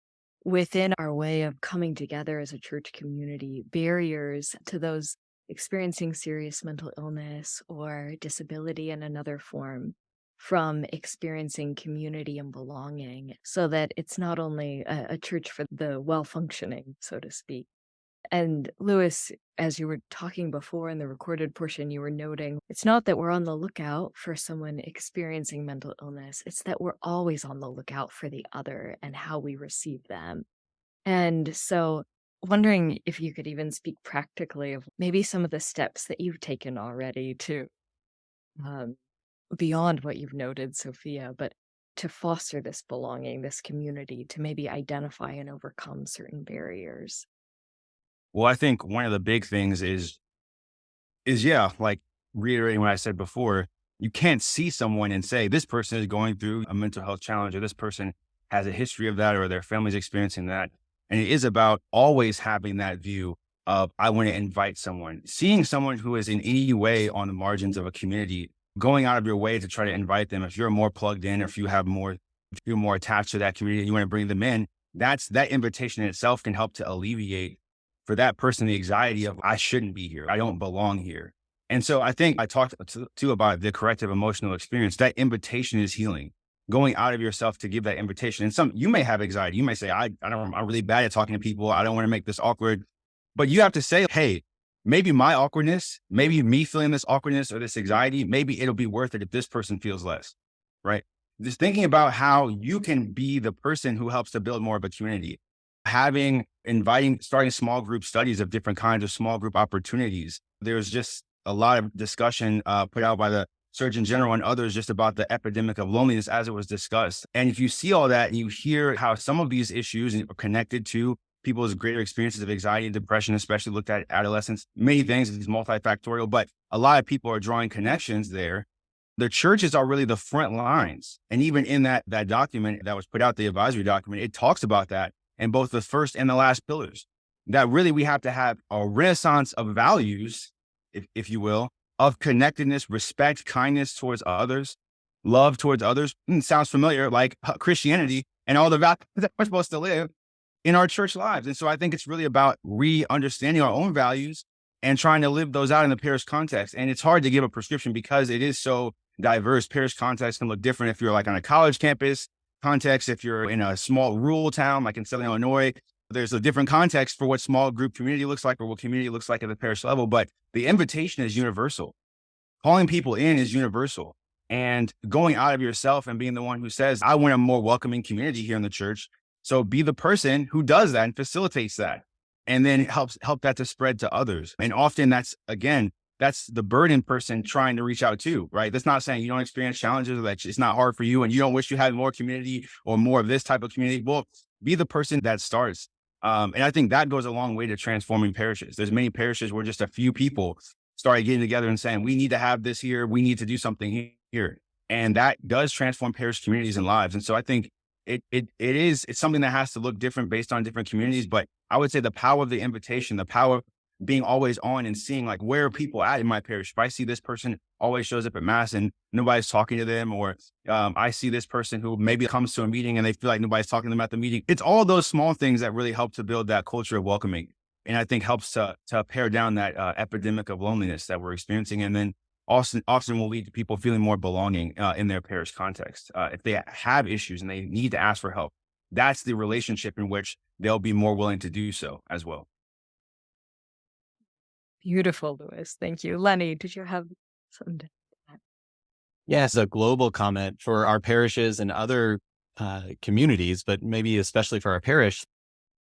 within our way of coming together as a church community, barriers to those experiencing serious mental illness or disability in another form from experiencing community and belonging, so that it's not only a church for the well-functioning, so to speak. And Lewis, as you were talking before in the recorded portion, you were noting it's not that we're on the lookout for someone experiencing mental illness, it's that we're always on the lookout for the other and how we receive them. And so, wondering if you could even speak practically of maybe some of the steps that you've taken already to, um, beyond what you've noted, Sophia, but to foster this belonging, this community, to maybe identify and overcome certain barriers. Well, I think one of the big things is yeah, like reiterating what I said before, you can't see someone and say, this person is going through a mental health challenge, or this person has a history of that, or their family's experiencing that. And it is about always having that view of, I want to invite someone, seeing someone who is in any way on the margins of a community, going out of your way to try to invite them. If you're more plugged in, or if you're more attached to that community, you want to bring them in, that invitation in itself can help to alleviate for that person the anxiety of, I shouldn't be here, I don't belong here. And so I think I talked too about the corrective emotional experience. That invitation is healing. Going out of yourself to give that invitation. And you may have anxiety. You may say, I'm really bad at talking to people. I don't want to make this awkward. But you have to say, hey, maybe my awkwardness, maybe me feeling this awkwardness or this anxiety, maybe it'll be worth it if this person feels less, right? Just thinking about how you can be the person who helps to build more of a community, starting small group studies of different kinds of small group opportunities. There's just a lot of discussion put out by the Surgeon General and others just about the epidemic of loneliness as it was discussed. And if you see all that and you hear how some of these issues are connected to people's greater experiences of anxiety and depression, especially looked at adolescents, many things is multifactorial, but a lot of people are drawing connections there. The churches are really the front lines. And even in that document that was put out, the advisory document, it talks about that in both the first and the last pillars, that really we have to have a renaissance of values, if you will, of connectedness, respect, kindness towards others, love towards others. Sounds familiar, like Christianity and all the values that we're supposed to live in our church lives. And so I think it's really about re-understanding our own values and trying to live those out in the parish context. And it's hard to give a prescription because it is so diverse. Parish context can look different if you're like on a college campus context, if you're in a small rural town, like in Southern Illinois. There's a different context for what small group community looks like or what community looks like at the parish level, but the invitation is universal. Calling people in is universal. And going out of yourself and being the one who says, I want a more welcoming community here in the church. So be the person who does that and facilitates that, and then help that to spread to others. And often that's the burden person trying to reach out to, right? That's not saying you don't experience challenges or that it's not hard for you and you don't wish you had more community or more of this type of community. Well, be the person that starts. And I think that goes a long way to transforming parishes. There's many parishes where just a few people started getting together and saying, we need to have this here. We need to do something here. And that does transform parish communities and lives. And so I think it's something that has to look different based on different communities. But I would say the power of the invitation, the power of being always on and seeing like, where are people at in my parish? If I see this person always shows up at mass and nobody's talking to them, or I see this person who maybe comes to a meeting and they feel like nobody's talking to them at the meeting. It's all those small things that really help to build that culture of welcoming. And I think helps to pare down that epidemic of loneliness that we're experiencing. And then often will lead to people feeling more belonging in their parish context. If they have issues and they need to ask for help, that's the relationship in which they'll be more willing to do so as well. Beautiful, Louis. Thank you. Lenny, did you have something to add? Yes, a global comment for our parishes and other communities, but maybe especially for our parish,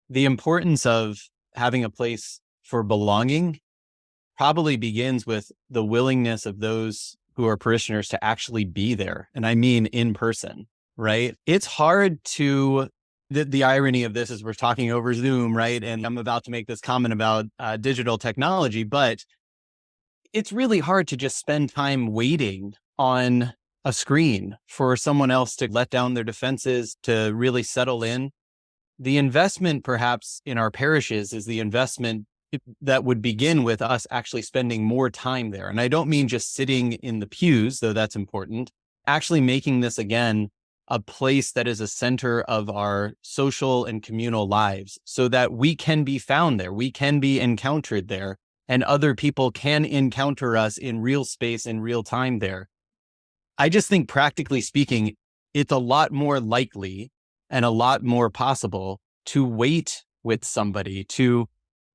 the importance of having a place for belonging probably begins with the willingness of those who are parishioners to actually be there. And I mean in person, right? It's hard to, the irony of this is we're talking over Zoom, right? And I'm about to make this comment about digital technology, but it's really hard to just spend time waiting on a screen for someone else to let down their defenses, to really settle in. The investment perhaps in our parishes is the investment that would begin with us actually spending more time there. And I don't mean just sitting in the pews, though that's important, actually making this again a place that is a center of our social and communal lives so that we can be found there, we can be encountered there, and other people can encounter us in real space in real time there. I just think practically speaking, it's a lot more likely and a lot more possible to wait with somebody, to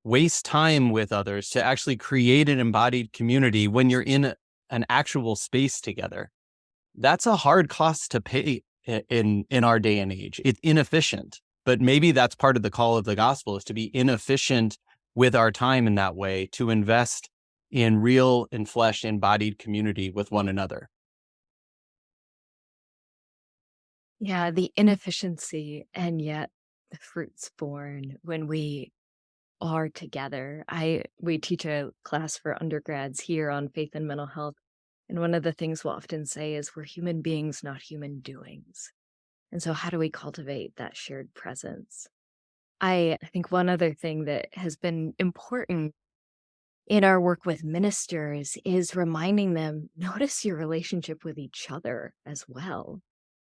waste time with others, to actually create an embodied community when you're in an actual space together. That's a hard cost to pay in our day and age. It's inefficient, but maybe that's part of the call of the gospel, is to be inefficient with our time in that way, to invest in real and flesh embodied community with one another. Yeah, the inefficiency and yet the fruits born when we are together. We teach a class for undergrads here on faith and mental health. And one of the things we'll often say is we're human beings, not human doings. And so how do we cultivate that shared presence? I think one other thing that has been important in our work with ministers is reminding them, notice your relationship with each other as well.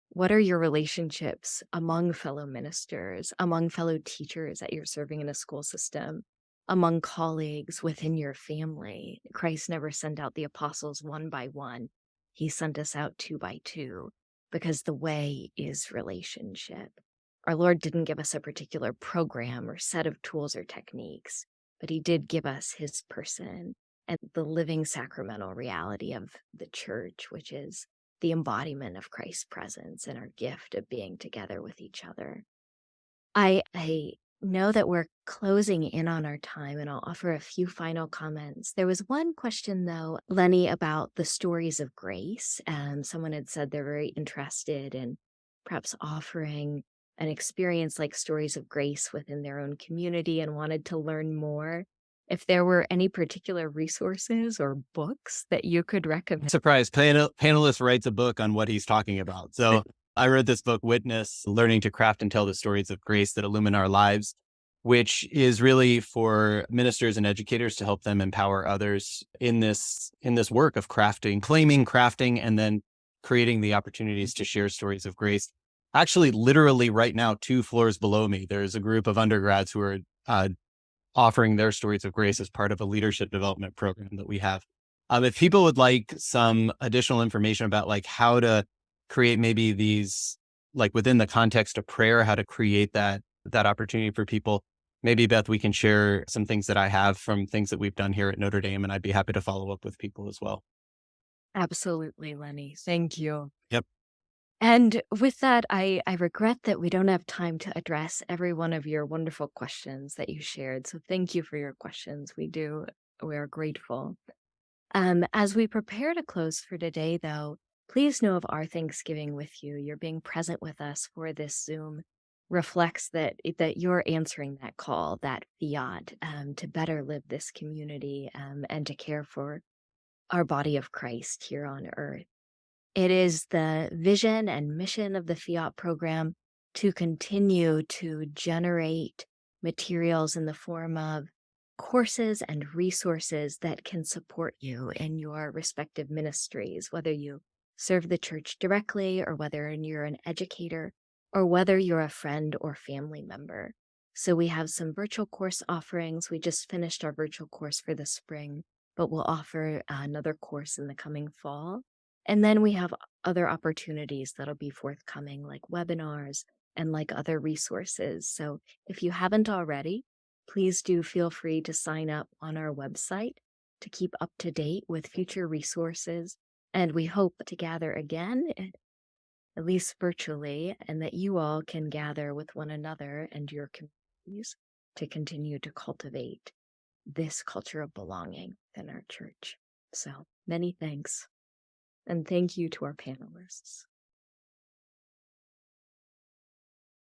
What are your relationships among fellow ministers, among fellow teachers that you're serving in a school system, among colleagues within your family? Christ never sent out the apostles one by one. He sent us out two by two, because the way is relationship. Our Lord didn't give us a particular program or set of tools or techniques. but he did give us his person and the living sacramental reality of the church, which is the embodiment of Christ's presence and our gift of being together with each other. I know that we're closing in on our time, and I'll offer a few final comments. There was one question, though, Lenny, about the stories of grace. Someone had said they're very interested in perhaps offering an experience like stories of grace within their own community and wanted to learn more. If there were any particular resources or books that you could recommend. Surprise, Panelist writes a book on what he's talking about. So I read this book, Witness, Learning to Craft and Tell the Stories of Grace that Illumine Our Lives, which is really for ministers and educators to help them empower others in this work of crafting, claiming, crafting, and then creating the opportunities to share stories of grace. Actually, literally right now, 2 floors below me, there's a group of undergrads who are offering their stories of grace as part of a leadership development program that we have. If people would like some additional information about like how to create maybe these, like within the context of prayer, how to create that opportunity for people, maybe Beth, we can share some things that I have from things that we've done here at Notre Dame, and I'd be happy to follow up with people as well. Absolutely, Lenny. Thank you. Yep. And with that, I regret that we don't have time to address every one of your wonderful questions that you shared. So thank you for your questions. We are grateful. As we prepare to close for today, though, please know of our Thanksgiving with you. You're being present with us for this Zoom reflects that you're answering that call, that fiat, to better live this community and to care for our body of Christ here on earth. It is the vision and mission of the Fiat program to continue to generate materials in the form of courses and resources that can support you in your respective ministries, whether you serve the church directly or whether you're an educator or whether you're a friend or family member. So we have some virtual course offerings. We just finished our virtual course for the spring, but we'll offer another course in the coming fall. And then we have other opportunities that'll be forthcoming, like webinars and like other resources. So if you haven't already, please do feel free to sign up on our website to keep up to date with future resources. And we hope to gather again, at least virtually, and that you all can gather with one another and your communities to continue to cultivate this culture of belonging within our church. So many thanks. And thank you to our panelists.